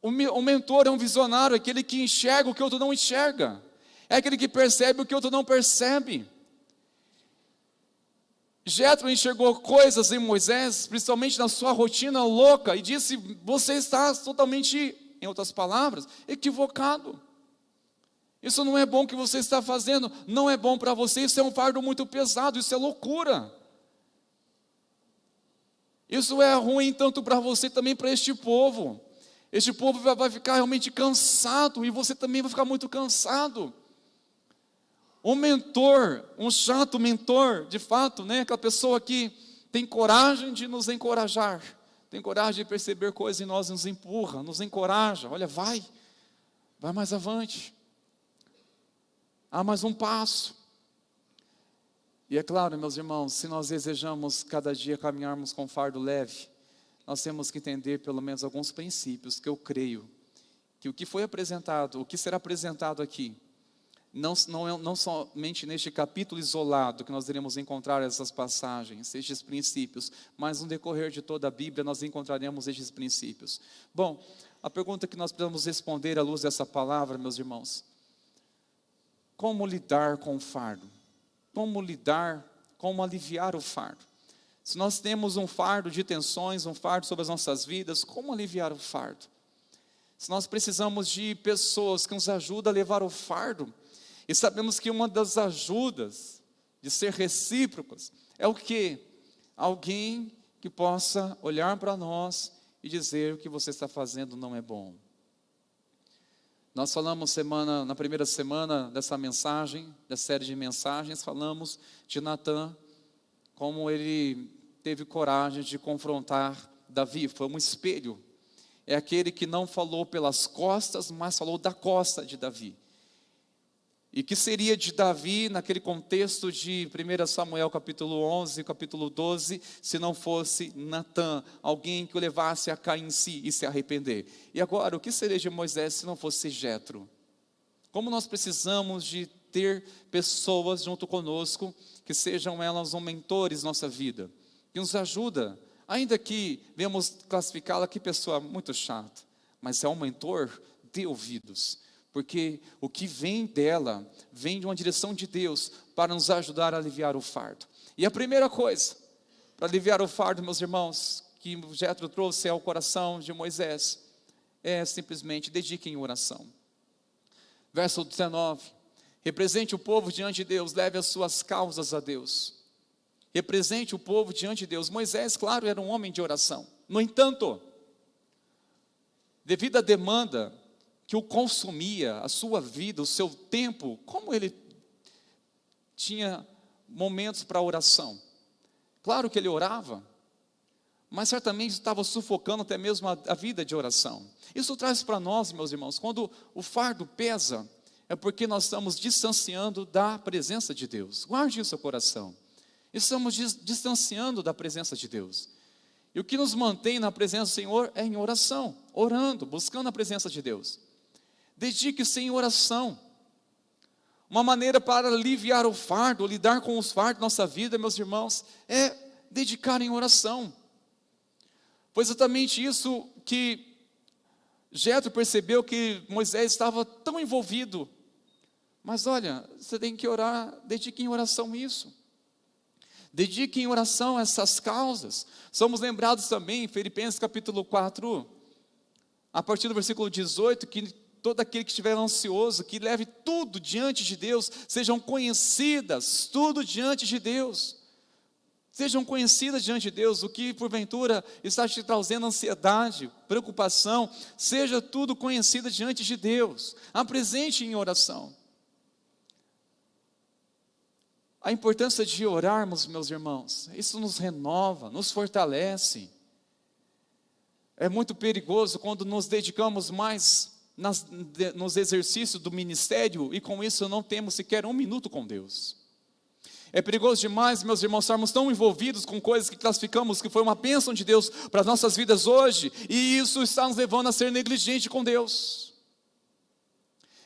S2: O mentor é um visionário, aquele que enxerga o que o outro não enxerga. É aquele que percebe o que o outro não percebe. Jetro enxergou coisas em Moisés, principalmente na sua rotina louca, e disse: você está totalmente, em outras palavras, equivocado. Isso não é bom o que você está fazendo, não é bom para você, isso é um fardo muito pesado, isso é loucura. Isso é ruim tanto para você, também para este povo. Este povo vai ficar realmente cansado, e você também vai ficar muito cansado. Um mentor, um chato mentor, de fato, né? Aquela pessoa que tem coragem de nos encorajar, tem coragem de perceber coisas em nós, nos empurra, nos encoraja. Olha, vai mais avante. Há mais um passo. E é claro, meus irmãos, se nós desejamos cada dia caminharmos com fardo leve, nós temos que entender pelo menos alguns princípios que eu creio que o que foi apresentado, o que será apresentado aqui, não somente neste capítulo isolado que nós iremos encontrar essas passagens, estes princípios, mas no decorrer de toda a Bíblia nós encontraremos estes princípios. Bom, a pergunta que nós precisamos responder à luz dessa palavra, meus irmãos: como lidar com o fardo? Como aliviar o fardo? Se nós temos um fardo de tensões, um fardo sobre as nossas vidas, como aliviar o fardo? Se nós precisamos de pessoas que nos ajudem a levar o fardo, e sabemos que uma das ajudas de ser recíprocos é o quê? Alguém que possa olhar para nós e dizer: o que você está fazendo não é bom. Nós falamos na primeira semana dessa mensagem, da série de mensagens, falamos de Natã, como ele teve coragem de confrontar Davi. Foi um espelho. É aquele que não falou pelas costas, mas falou da costa de Davi. E que seria de Davi naquele contexto de 1 Samuel capítulo 11, capítulo 12, se não fosse Natã, alguém que o levasse a cair em si e se arrepender? E agora, o que seria de Moisés se não fosse Jetro? Como nós precisamos de ter pessoas junto conosco, que sejam elas mentores na nossa vida, que nos ajuda, ainda que venhamos classificá-la, que pessoa muito chata, mas é um mentor, dê ouvidos. Porque o que vem dela, vem de uma direção de Deus, para nos ajudar a aliviar o fardo. E a primeira coisa, para aliviar o fardo, meus irmãos, que Jetro trouxe ao coração de Moisés, é simplesmente dediquem em oração. Verso 19, represente o povo diante de Deus, leve as suas causas a Deus. Represente o povo diante de Deus. Moisés, claro, era um homem de oração. No entanto, devido à demanda que o consumia, a sua vida, o seu tempo, como ele tinha momentos para oração? Claro que ele orava, mas certamente estava sufocando até mesmo a vida de oração. Isso traz para nós, meus irmãos, quando o fardo pesa, é porque nós estamos distanciando da presença de Deus. Guarde isso no seu coração. Estamos distanciando da presença de Deus. E o que nos mantém na presença do Senhor é em oração, orando, buscando a presença de Deus. Dedique-se em oração. Uma maneira para aliviar o fardo, lidar com os fardos da nossa vida, meus irmãos, é dedicar em oração. Foi exatamente isso que Jetro percebeu, que Moisés estava tão envolvido. Mas olha, você tem que orar, dedique em oração isso. Dedique em oração essas causas. Somos lembrados também em Filipenses capítulo 4, a partir do versículo 18, que todo aquele que estiver ansioso, que leve tudo diante de Deus, sejam conhecidas, tudo diante de Deus. Sejam conhecidas diante de Deus, o que porventura está te trazendo ansiedade, preocupação, seja tudo conhecido diante de Deus. Apresente em oração. A importância de orarmos, meus irmãos, isso nos renova, nos fortalece. É muito perigoso quando nos dedicamos mais nos exercícios do ministério e com isso não temos sequer um minuto com Deus. É perigoso demais, meus irmãos, estarmos tão envolvidos com coisas que classificamos que foi uma bênção de Deus para as nossas vidas hoje, e isso está nos levando a ser negligente com Deus.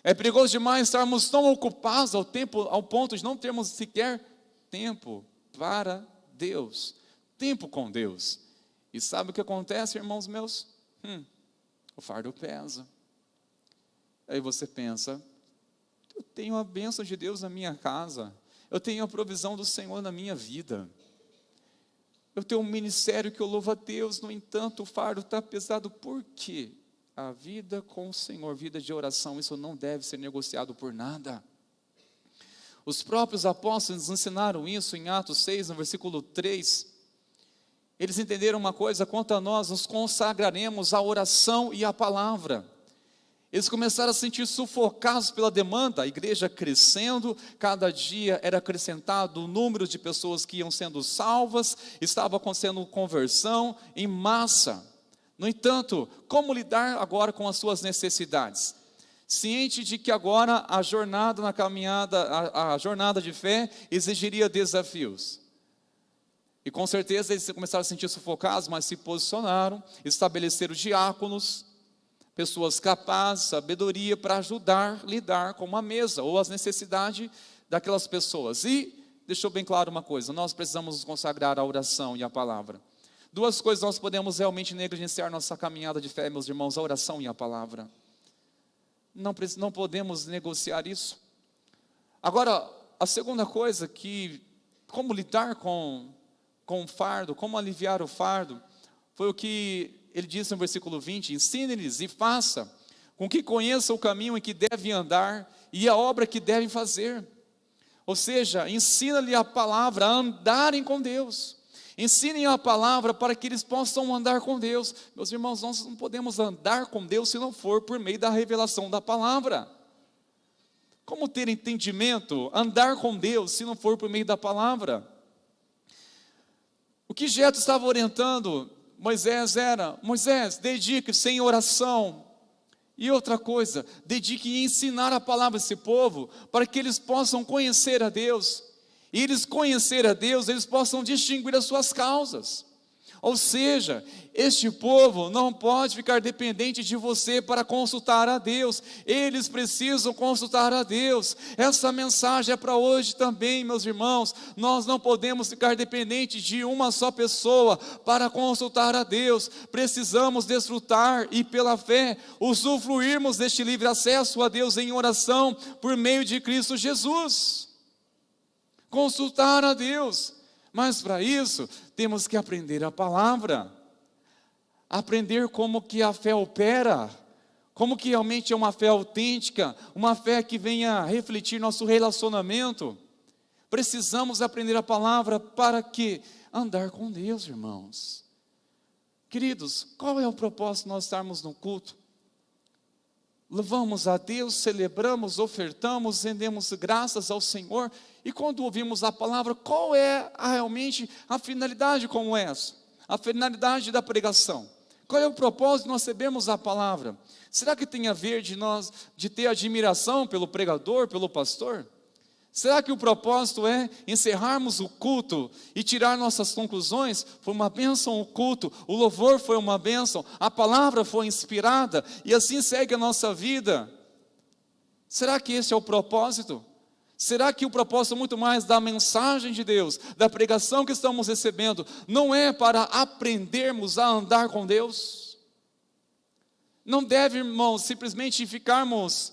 S2: É perigoso demais estarmos tão ocupados ao ponto de não termos sequer tempo para Deus, tempo com Deus. E sabe o que acontece, irmãos meus? O fardo pesa. Aí você pensa, eu tenho a bênção de Deus na minha casa, eu tenho a provisão do Senhor na minha vida, eu tenho um ministério que eu louvo a Deus, no entanto o fardo está pesado. Por quê? A vida com o Senhor, vida de oração, isso não deve ser negociado por nada. Os próprios apóstolos ensinaram isso em Atos 6, no versículo 3. Eles entenderam uma coisa: quanto a nós, nos consagraremos à oração e à palavra. Eles começaram a se sentir sufocados pela demanda, a igreja crescendo, cada dia era acrescentado o número de pessoas que iam sendo salvas, estava acontecendo conversão em massa. No entanto, como lidar agora com as suas necessidades? Ciente de que agora a jornada na caminhada, a jornada de fé exigiria desafios. E com certeza eles começaram a se sentir sufocados, mas se posicionaram, estabeleceram diáconos, pessoas capazes, sabedoria para ajudar a lidar com uma mesa ou as necessidades daquelas pessoas. E deixou bem claro uma coisa: nós precisamos nos consagrar à oração e à palavra. Duas coisas nós podemos realmente negligenciar nossa caminhada de fé, meus irmãos: a oração e a palavra. Não podemos negociar isso. Agora, a segunda coisa, como lidar com o fardo, como aliviar o fardo, foi o que ele disse no versículo 20: ensine-lhes e faça com que conheçam o caminho em que devem andar e a obra que devem fazer. Ou seja, ensina-lhe a palavra a andarem com Deus. Ensinem a palavra para que eles possam andar com Deus. Meus irmãos, nós não podemos andar com Deus se não for por meio da revelação da palavra. Como ter entendimento, andar com Deus, se não for por meio da palavra? O que Jetro estava orientando Moisés era: Moisés, dedique-se em oração E outra coisa, dedique em ensinar a palavra a esse povo, para que eles possam conhecer a Deus. E eles conhecer a Deus, eles possam distinguir as suas causas. Ou seja, este povo não pode ficar dependente de você para consultar a Deus. Eles precisam consultar a Deus. Essa mensagem é para hoje também, meus irmãos. Nós não podemos ficar dependentes de uma só pessoa para consultar a Deus. Precisamos desfrutar e pela fé usufruirmos deste livre acesso a Deus em oração por meio de Cristo Jesus. Consultar a Deus. Mas para isso, temos que aprender a palavra, aprender como que a fé opera, como que realmente é uma fé autêntica, uma fé que venha refletir nosso relacionamento. Precisamos aprender a palavra para que andar com Deus, irmãos. Queridos, qual é o propósito de nós estarmos no culto? Louvamos a Deus, celebramos, ofertamos, rendemos graças ao Senhor. E quando ouvimos a palavra, qual é realmente a finalidade como essa? A finalidade da pregação. Qual é o propósito de nós recebermos a palavra? Será que tem a ver de ter admiração pelo pregador, pelo pastor? Será que o propósito é encerrarmos o culto e tirar nossas conclusões? Foi uma bênção o culto, o louvor foi uma bênção, a palavra foi inspirada e assim segue a nossa vida. Será que esse é o propósito? Será que o propósito muito mais da mensagem de Deus, da pregação que estamos recebendo, não é para aprendermos a andar com Deus? Não deve, irmãos, simplesmente ficarmos,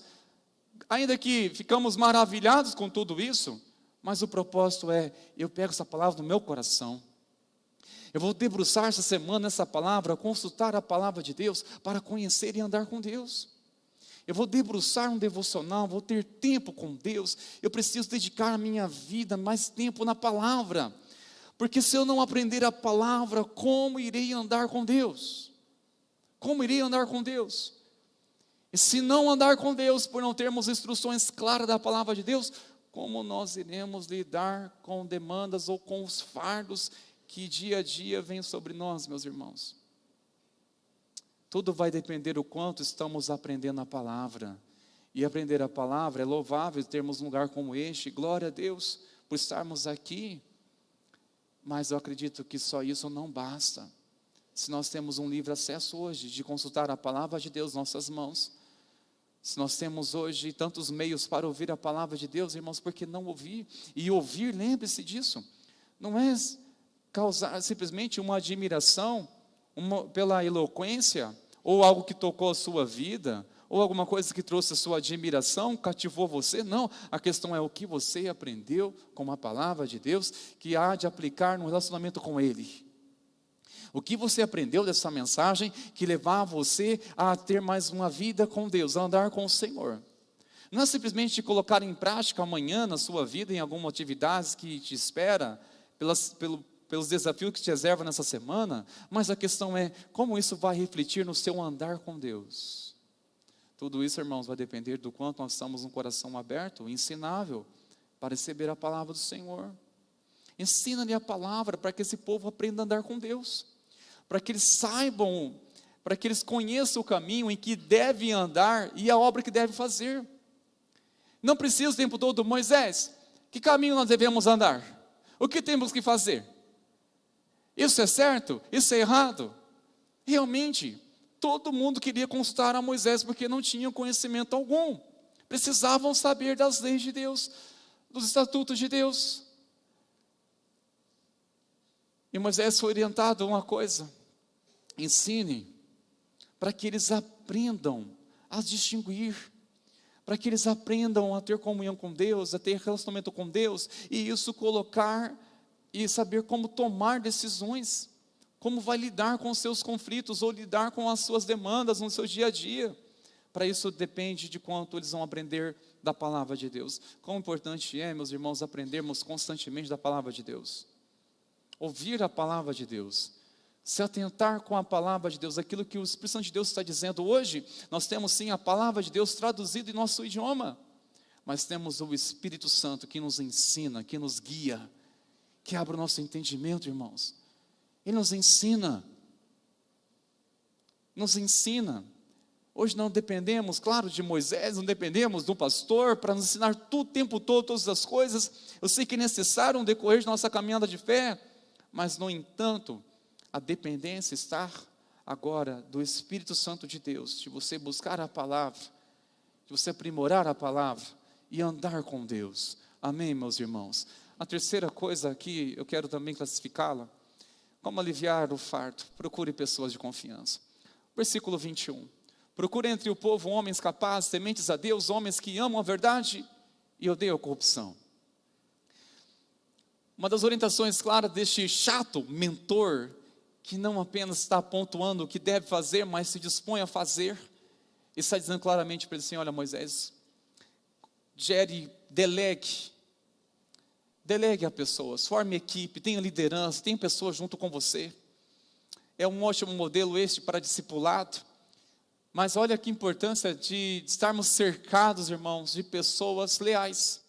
S2: ainda que ficamos maravilhados com tudo isso, mas o propósito é, eu pego essa palavra no meu coração, eu vou debruçar essa semana nessa palavra, consultar a palavra de Deus, para conhecer e andar com Deus. Eu vou debruçar um devocional, vou ter tempo com Deus, eu preciso dedicar a minha vida, mais tempo na palavra, porque se eu não aprender a palavra, como irei andar com Deus? Como irei andar com Deus? E se não andar com Deus, por não termos instruções claras da palavra de Deus, como nós iremos lidar com demandas ou com os fardos que dia a dia vêm sobre nós, meus irmãos? Tudo vai depender do quanto estamos aprendendo a palavra. E aprender a palavra é louvável termos um lugar como este. Glória a Deus por estarmos aqui. Mas eu acredito que só isso não basta. Se nós temos um livre acesso hoje de consultar a palavra de Deus em nossas mãos, se nós temos hoje tantos meios para ouvir a palavra de Deus, irmãos, por que não ouvir? E ouvir, lembre-se disso, não é causar simplesmente uma admiração pela eloquência, ou algo que tocou a sua vida, ou alguma coisa que trouxe a sua admiração, cativou você. Não, a questão é o que você aprendeu com a palavra de Deus, que há de aplicar no relacionamento com Ele. O que você aprendeu dessa mensagem que levar você a ter mais uma vida com Deus, a andar com o Senhor. Não é simplesmente colocar em prática amanhã na sua vida, em alguma atividade que te espera, pelos desafios que te reserva nessa semana, mas a questão é como isso vai refletir no seu andar com Deus. Tudo isso, irmãos, vai depender do quanto nós estamos um coração aberto, ensinável, para receber a palavra do Senhor. Ensina-lhe a palavra para que esse povo aprenda a andar com Deus, para que eles saibam, para que eles conheçam o caminho em que devem andar e a obra que devem fazer. Não precisa o tempo todo, Moisés, que caminho nós devemos andar? O que temos que fazer? Isso é certo? Isso é errado? Realmente, todo mundo queria consultar a Moisés porque não tinham conhecimento algum. Precisavam saber das leis de Deus, dos estatutos de Deus. E Moisés foi orientado a uma coisa: ensine, para que eles aprendam a distinguir, para que eles aprendam a ter comunhão com Deus, a ter relacionamento com Deus, e isso colocar e saber como tomar decisões, como vai lidar com os seus conflitos, ou lidar com as suas demandas no seu dia a dia. Para isso depende de quanto eles vão aprender da palavra de Deus. Quão importante é, meus irmãos, aprendermos constantemente da palavra de Deus. Ouvir a palavra de Deus, se atentar com a palavra de Deus, aquilo que o Espírito Santo de Deus está dizendo. Hoje, nós temos sim a palavra de Deus traduzida em nosso idioma, mas temos o Espírito Santo que nos ensina, que nos guia, que abre o nosso entendimento, irmãos. Ele nos ensina. Hoje não dependemos, claro, de Moisés, não dependemos do pastor para nos ensinar tudo, o tempo todo, todas as coisas. Eu sei que é necessário um decorrer de nossa caminhada de fé, mas, no entanto, a dependência está agora do Espírito Santo de Deus, de você buscar a palavra, de você aprimorar a palavra e andar com Deus. Amém, meus irmãos? A terceira coisa aqui, eu quero também classificá-la, como aliviar o fardo. Procure pessoas de confiança. Versículo 21. Procure entre o povo homens capazes, tementes a Deus, homens que amam a verdade e odeiam a corrupção. Uma das orientações claras deste chato mentor, que não apenas está pontuando o que deve fazer, mas se dispõe a fazer, e está dizendo claramente para ele assim: olha, Moisés, delegue a pessoas, forme equipe, tenha liderança, tenha pessoas junto com você. É um ótimo modelo este para discipulado. Mas olha que importância de estarmos cercados, irmãos, de pessoas leais.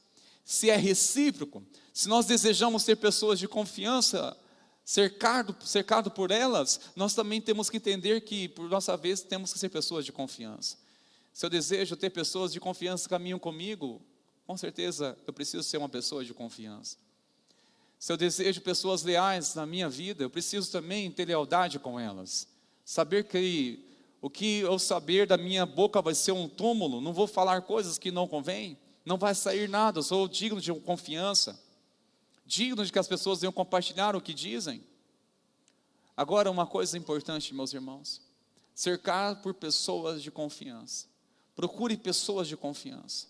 S2: Se é recíproco, se nós desejamos ter pessoas de confiança, cercado por elas, nós também temos que entender que, por nossa vez, temos que ser pessoas de confiança. Se eu desejo ter pessoas de confiança que caminham comigo, com certeza eu preciso ser uma pessoa de confiança. Se eu desejo pessoas leais na minha vida, eu preciso também ter lealdade com elas. Saber que o que eu saber da minha boca vai ser um túmulo, não vou falar coisas que não convêm, não vai sair nada, eu sou digno de confiança, digno de que as pessoas venham compartilhar o que dizem. Agora, uma coisa importante, meus irmãos, cercar por pessoas de confiança. Procure pessoas de confiança.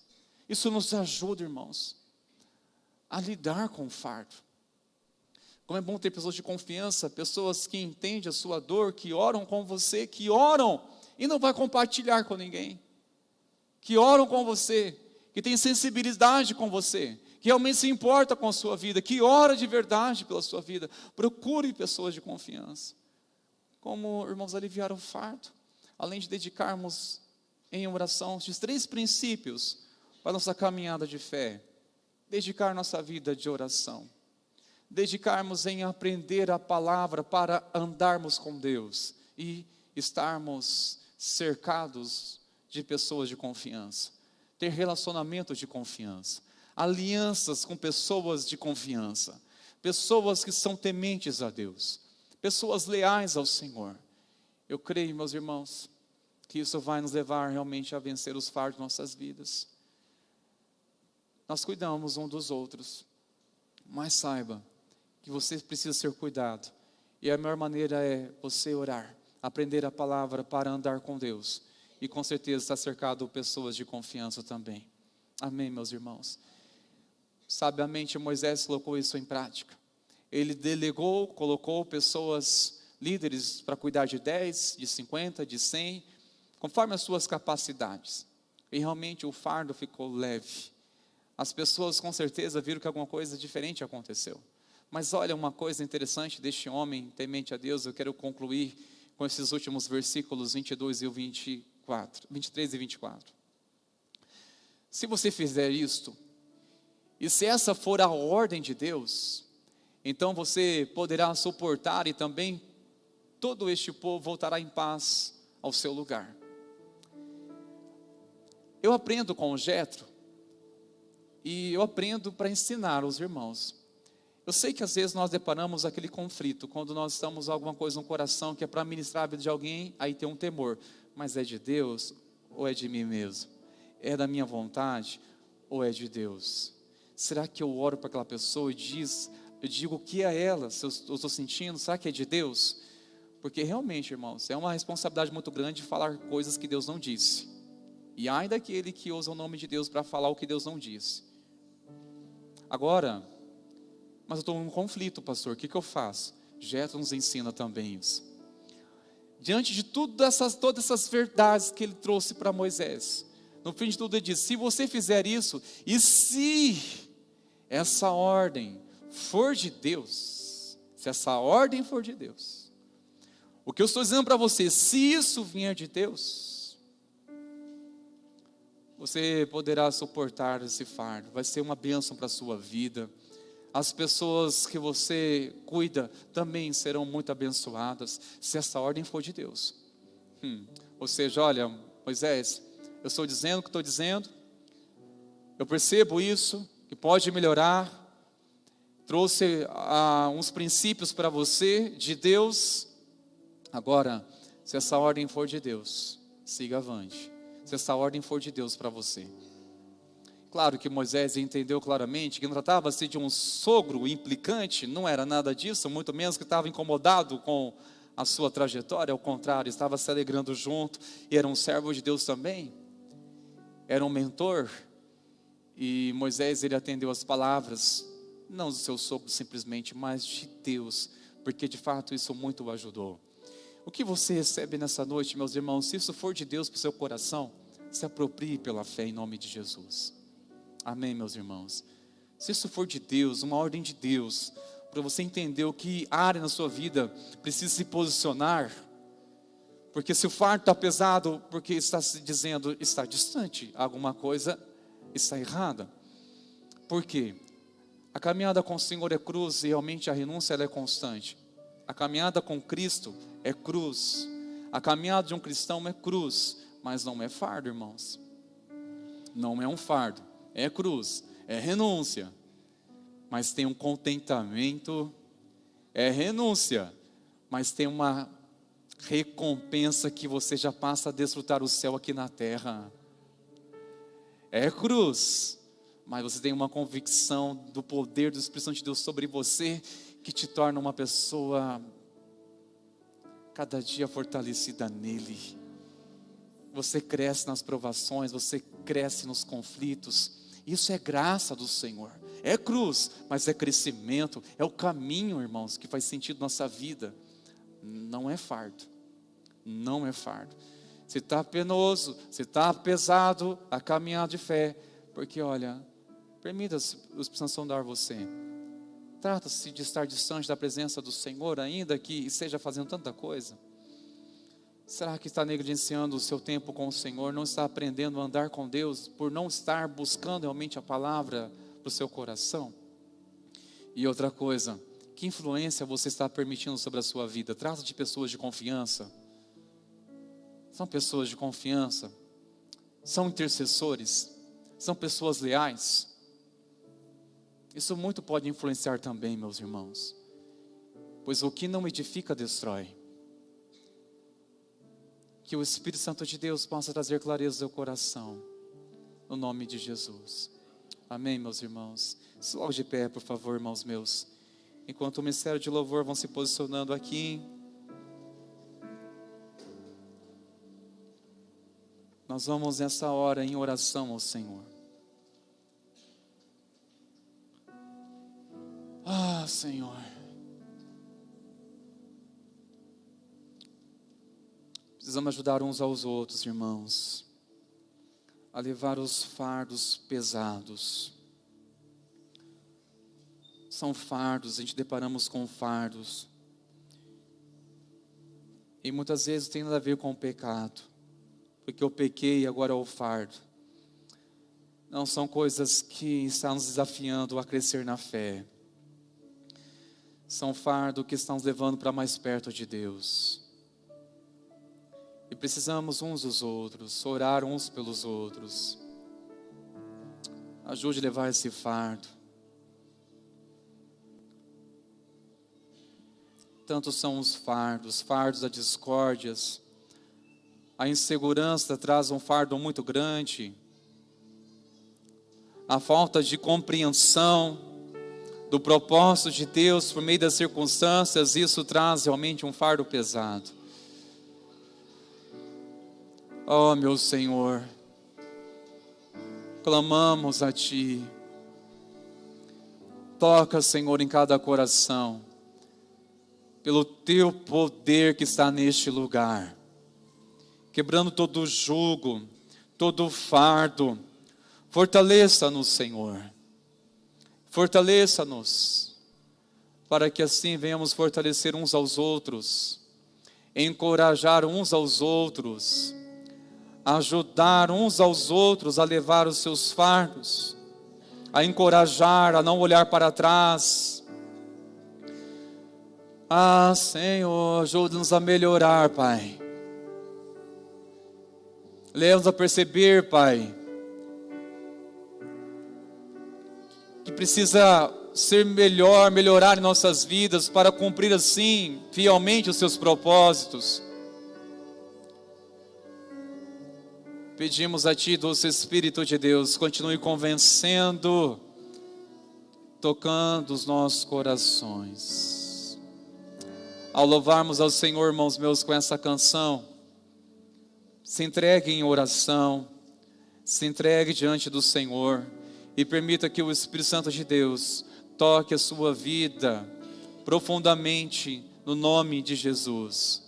S2: Isso nos ajuda, irmãos, a lidar com o fardo. Como é bom ter pessoas de confiança, pessoas que entendem a sua dor, que oram com você, que oram e não vai compartilhar com ninguém, que oram com você, que tem sensibilidade com você, que realmente se importa com a sua vida, que ora de verdade pela sua vida. Procure pessoas de confiança. Como, irmãos, aliviar o fardo, além de dedicarmos em oração esses 3 princípios para a nossa caminhada de fé: dedicar nossa vida de oração, dedicarmos em aprender a palavra para andarmos com Deus e estarmos cercados de pessoas de confiança, ter relacionamentos de confiança, alianças com pessoas de confiança, pessoas que são tementes a Deus, pessoas leais ao Senhor. Eu creio, meus irmãos, que isso vai nos levar realmente a vencer os fardos de nossas vidas. Nós cuidamos um dos outros, mas saiba que você precisa ser cuidado, e a melhor maneira é você orar, aprender a palavra para andar com Deus, e com certeza estar cercado de pessoas de confiança também. Amém, meus irmãos? Sabiamente Moisés colocou isso em prática. Ele delegou, colocou pessoas, líderes, para cuidar de 10, de 50, de 100, conforme as suas capacidades, e realmente o fardo ficou leve. As pessoas com certeza viram que alguma coisa diferente aconteceu. Mas olha uma coisa interessante deste homem temente a Deus. Eu quero concluir com esses últimos versículos 22 e 23 e 24. Se você fizer isto, e se essa for a ordem de Deus, então você poderá suportar, e também todo este povo voltará em paz ao seu lugar. Eu aprendo com o Jetro, e eu aprendo para ensinar os irmãos. Eu sei que às vezes nós deparamos aquele conflito, quando nós estamos alguma coisa no coração, que é para ministrar a vida de alguém, aí tem um temor. Mas é de Deus ou é de mim mesmo? É da minha vontade ou é de Deus? Será que eu oro para aquela pessoa e eu digo o que é ela, se eu estou sentindo, será que é de Deus? Porque realmente, irmãos, é uma responsabilidade muito grande falar coisas que Deus não disse. E ai daquele que usa o nome de Deus para falar o que Deus não disse. Agora, mas eu estou em um conflito, pastor, o que eu faço? Jetro nos ensina também isso. Diante de todas essas verdades que ele trouxe para Moisés, no fim de tudo ele diz: se você fizer isso, e se essa ordem for de Deus, se essa ordem for de Deus, o que eu estou dizendo para você, se isso vier de Deus, você poderá suportar esse fardo, vai ser uma bênção para a sua vida. As pessoas que você cuida também serão muito abençoadas, se essa ordem for de Deus. Ou seja, olha, Moisés, eu estou dizendo o que estou dizendo, eu percebo isso, que pode melhorar, trouxe uns princípios para você, de Deus. Agora, se essa ordem for de Deus, siga avante. Se essa ordem for de Deus para você. Claro que Moisés entendeu claramente que não tratava-se de um sogro implicante, não era nada disso, muito menos que estava incomodado com a sua trajetória, ao contrário, estava se alegrando junto, e era um servo de Deus também, era um mentor, e Moisés, ele atendeu as palavras, não do seu sogro simplesmente, mas de Deus, porque de fato isso muito o ajudou. O que você recebe nessa noite, meus irmãos, se isso for de Deus para o seu coração, se aproprie pela fé em nome de Jesus. Amém, meus irmãos. Se isso for de Deus, uma ordem de Deus, para você entender o que área na sua vida precisa se posicionar, porque se o fardo está pesado, porque está se dizendo, está distante, alguma coisa está errada. Por quê? A caminhada com o Senhor é cruz e realmente a renúncia ela é constante. A caminhada com Cristo é cruz. A caminhada de um cristão é cruz, mas não é fardo, irmãos. Não é um fardo, é cruz, é renúncia. Mas tem um contentamento, é renúncia, mas tem uma recompensa que você já passa a desfrutar o céu aqui na terra. É cruz, mas você tem uma convicção do poder do Espírito Santo de Deus sobre você, que te torna uma pessoa cada dia fortalecida nele. Você cresce nas provações, você cresce nos conflitos. Isso é graça do Senhor. É cruz, mas é crescimento, é o caminho, irmãos, que faz sentido na nossa vida. Não é fardo, não é fardo. Se está penoso, se está pesado, a caminhar de fé, porque olha, permita o Espírito Santo sondar você. Trata-se de estar distante da presença do Senhor, ainda que esteja fazendo tanta coisa. Será que está negligenciando o seu tempo com o Senhor? Não está aprendendo a andar com Deus por não estar buscando realmente a palavra para o seu coração? E outra coisa, que influência você está permitindo sobre a sua vida? Trata de pessoas de confiança. São pessoas de confiança. São intercessores. São pessoas leais. Isso muito pode influenciar também, meus irmãos. Pois o que não edifica, destrói. Que o Espírito Santo de Deus possa trazer clareza ao seu coração. No nome de Jesus. Amém, meus irmãos. Se logo de pé, por favor, irmãos meus. Enquanto o ministério de louvor vão se posicionando aqui. Nós vamos nessa hora em oração ao Senhor. Ah, Senhor. Precisamos ajudar uns aos outros, irmãos, a levar os fardos pesados. São fardos, a gente deparamos com fardos. E muitas vezes tem nada a ver com o pecado. Porque eu pequei e agora é o fardo. Não são coisas que estão nos desafiando a crescer na fé. São fardos que estão nos levando para mais perto de Deus. E precisamos uns dos outros, orar uns pelos outros. Ajude a levar esse fardo. Tantos são os fardos da discórdias. A insegurança traz um fardo muito grande. A falta de compreensão do propósito de Deus por meio das circunstâncias, isso traz realmente um fardo pesado. Oh, meu Senhor, clamamos a Ti. Toca, Senhor, em cada coração, pelo Teu poder que está neste lugar, quebrando todo o jugo, todo o fardo. Fortaleça-nos, Senhor, fortaleça-nos, para que assim venhamos fortalecer uns aos outros, encorajar uns aos outros, ajudar uns aos outros a levar os seus fardos, a encorajar, a não olhar para trás. Ah, Senhor, ajuda-nos a melhorar, Pai. Leva-nos a perceber, Pai, que precisa ser melhorar em nossas vidas para cumprir assim fielmente os seus propósitos. Pedimos a Ti, doce Espírito de Deus, continue convencendo, tocando os nossos corações. Ao louvarmos ao Senhor, irmãos meus, com essa canção, se entregue em oração, se entregue diante do Senhor e permita que o Espírito Santo de Deus toque a sua vida profundamente no nome de Jesus.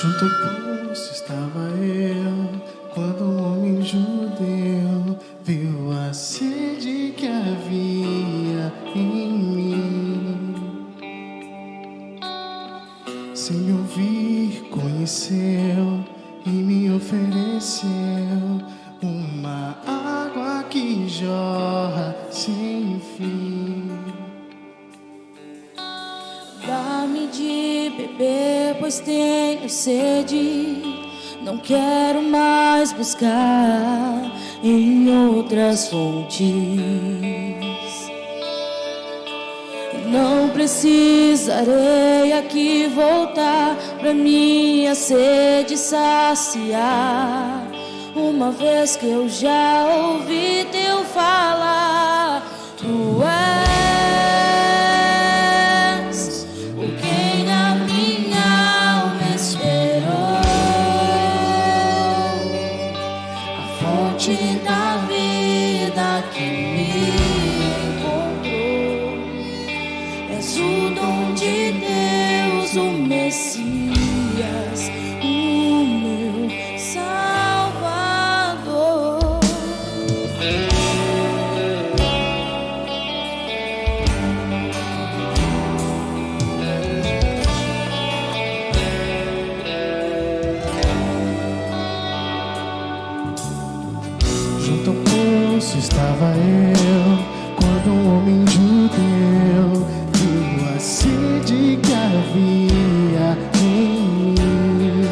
S4: Junto ao poço estava eu, quando um homem judeu viu a sede que havia em mim. Sem me ouvir, conheceu e me ofereceu uma água que jorra sem fim.
S3: Dá-me de beber, pois tenho sede. Não quero mais buscar em outras fontes. Não precisarei aqui voltar pra minha sede saciar, uma vez que eu já ouvi teu falar. Tu és o quem a minha alma esperou, a fonte da vida que me encontrou. És o dom de Deus, o Messias, o meu Salvador.
S4: Junto ao poço estava eu, quando um homem judeu viu a sede que havia em mim.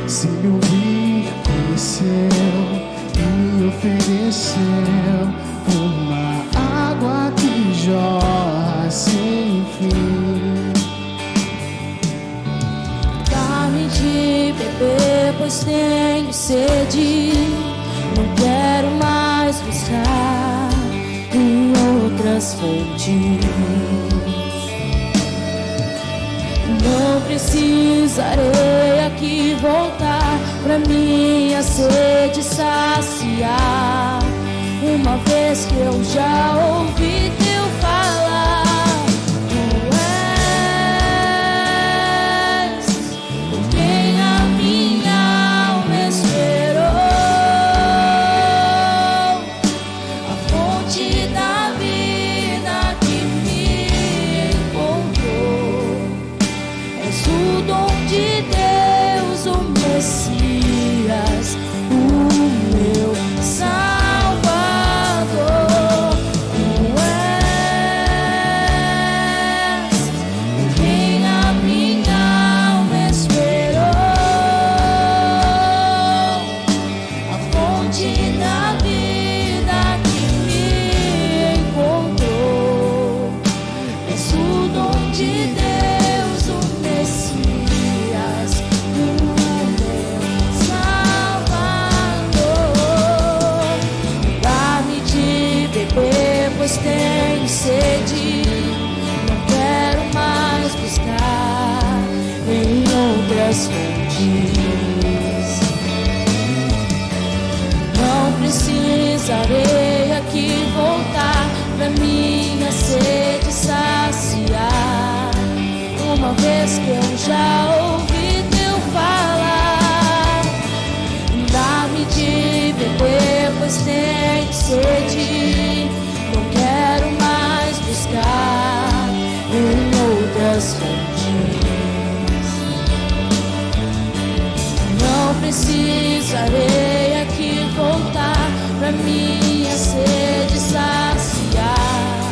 S4: Se me ouvir, conheceu e me ofereceu uma água que jorra sem fim.
S3: Dá-me de beber, pois tenho sede. Não quero mais buscar em outras fontes. Não precisarei aqui voltar pra minha sede saciar, uma vez que eu já ouvi teu falar. Tu és o quem a minha alma esperou, a fonte da vida que me encontrou. És o dom de Deus, o Messias, o meu Salvador. Tu és o quem a minha alma esperou, a fonte da vida que me encontrou. És o dom de Deus, o Messias, o meu Salvador. Dá-me de beber, pois tenho sede. Não quero mais buscar em outras fontes. Não precisarei aqui voltar pra minha sede saciar, uma vez que eu já ouvi teu falar. Dá-me de beber, pois tenho sede. Não quero mais buscar em outras palavras fortes. Não precisarei aqui voltar pra minha sede saciar,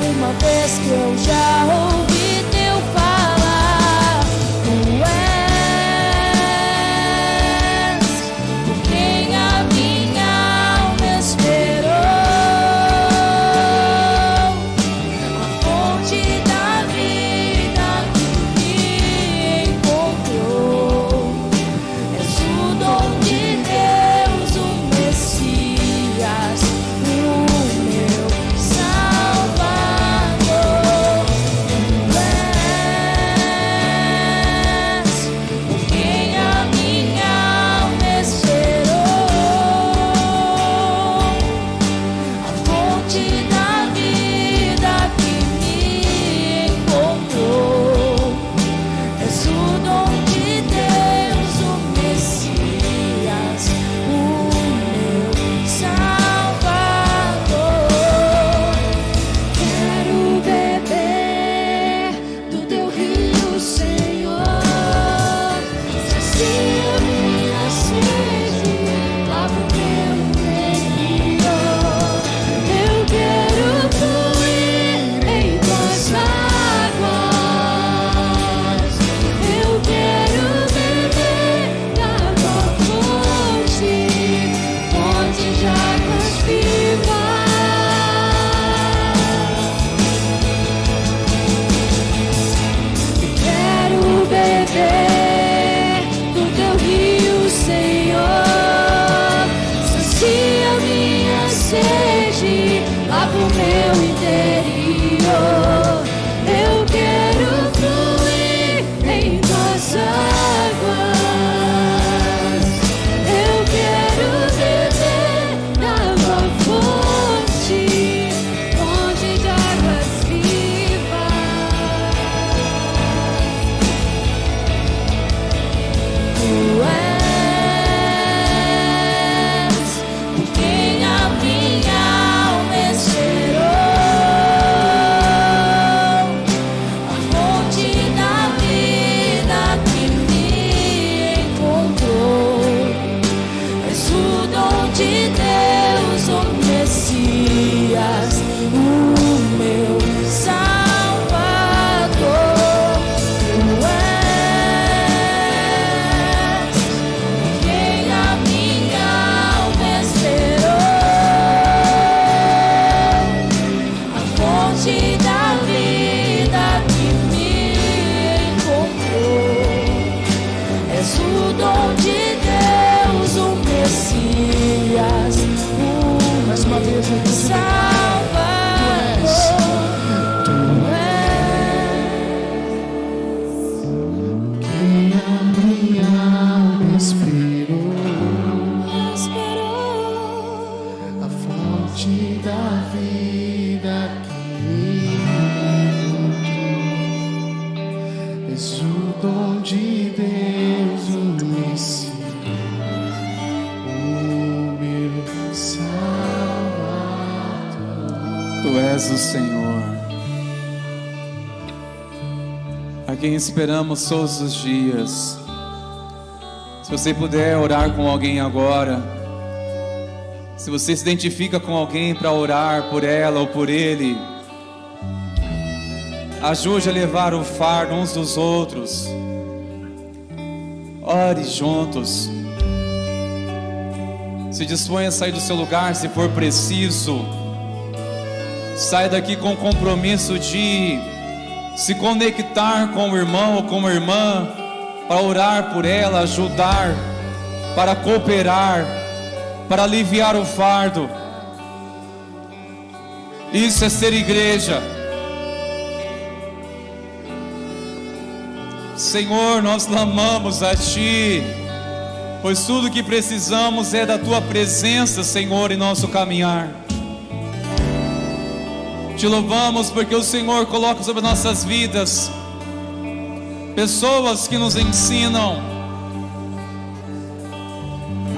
S3: uma vez que eu já ouvi teu falar. Tu és por quem a minha alma esperou, a fonte da vida que me encontrou. És o dom de Deus, o Messias, o meu Salvador. Tu és por quem a minha alma esperou, a fonte da vida que me encontrou. És o dom de Deus, o Messias, o meu Salvador. Quero beber do teu rio, Senhor. Sacia minha sede, lava o meu interior. Eu quero fluir em tuas águas. Eu quero beber da tua fonte, fonte de águas vivas. Quero beber do teu rio, Senhor. Sacia minha sede, lava o meu interior. Eu quero fluir em tuas águas. Eu quero beber da tua fonte, fonte de águas vivas. Tu és por quem a minha alma esperou, a fonte da vida que me encontrou. És o dom de Deus, o Messias, o meu Salvador. Tu és quem a minha alma esperou, a fonte da vida que me encontrou. És o dom de Deus, o Messias,
S4: Mais uma vez,
S3: o Salvador. Tu
S4: quem a minha alma esperou,
S3: esperou,
S4: a fonte da vida que me encontrou. És o dom de Deus, o Messias, o meu Salvador.
S2: Tu és o Senhor, a quem esperamos todos os dias. Se você puder orar com alguém agora, se você se identifica com alguém para orar por ela ou por ele, ajude a levar o fardo uns dos outros. Ore juntos. Se disponha a sair do seu lugar se for preciso. Saia daqui com o compromisso de se conectar com o irmão ou com a irmã, para orar por ela, ajudar, para cooperar, para aliviar o fardo. Isso é ser igreja. Senhor, nós clamamos a Ti, pois tudo que precisamos é da Tua presença, Senhor, em nosso caminhar. Te louvamos porque o Senhor coloca sobre nossas vidas pessoas que nos ensinam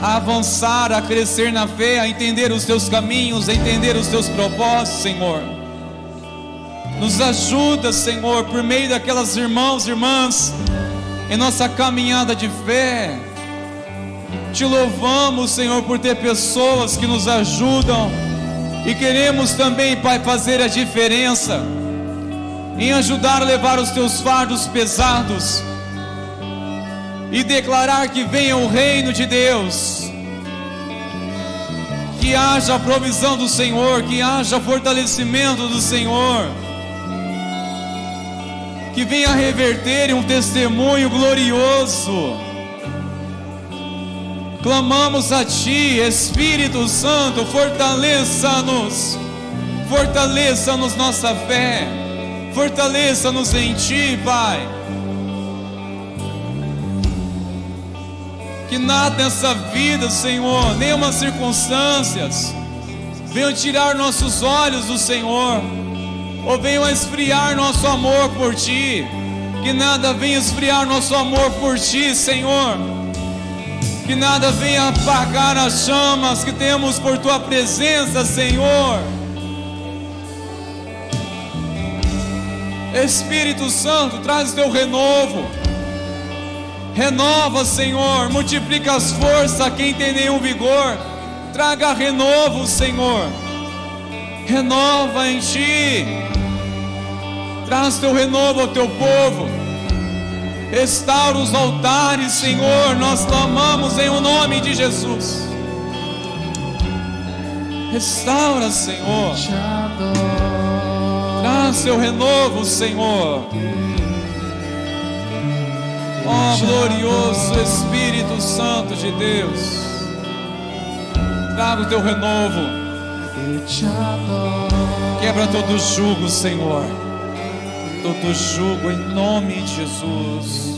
S2: a avançar, a crescer na fé, a entender os Teus caminhos, a entender os Teus propósitos, Senhor. Nos ajuda, Senhor, por meio daquelas irmãos e irmãs, em nossa caminhada de fé. Te louvamos, Senhor, por ter pessoas que nos ajudam. E queremos também, Pai, fazer a diferença em ajudar a levar os teus fardos pesados e declarar que venha o reino de Deus, que haja a provisão do Senhor, que haja fortalecimento do Senhor, que venha reverter em um testemunho glorioso. Clamamos a Ti, Espírito Santo, fortaleça-nos, fortaleça-nos nossa fé, fortaleça-nos em Ti, Pai. Que nada nessa vida, Senhor, nenhuma circunstâncias venham tirar nossos olhos do Senhor, ou venham esfriar nosso amor por Ti. Que nada venha esfriar nosso amor por Ti, Senhor. Que nada venha apagar as chamas que temos por Tua presença, Senhor. Espírito Santo, traz Teu renovo. Renova, Senhor, multiplica as forças a quem tem nenhum vigor. Traga renovo, Senhor. Renova em Ti. Traz Teu renovo ao Teu povo. Restaura os altares, Senhor. Nós clamamos em o nome de Jesus. Restaura, Senhor. Traz Teu renovo, Senhor. Ó glorioso Espírito Santo de Deus, traga o Teu renovo. Quebra todo jugo, Senhor. Todo jugo em nome de Jesus.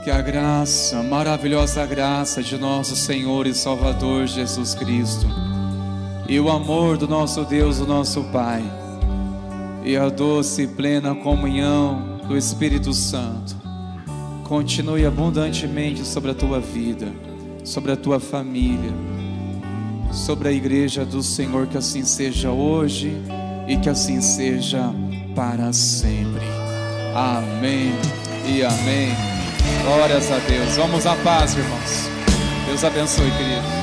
S2: Que a graça, a maravilhosa graça de nosso Senhor e Salvador Jesus Cristo, e o amor do nosso Deus, o nosso Pai, e a doce e plena comunhão do Espírito Santo, continue abundantemente sobre a tua vida, sobre a tua família, sobre a igreja do Senhor. Que assim seja hoje e que assim seja para sempre. Amém e amém. Glórias a Deus. Vamos à paz, irmãos. Deus abençoe, queridos.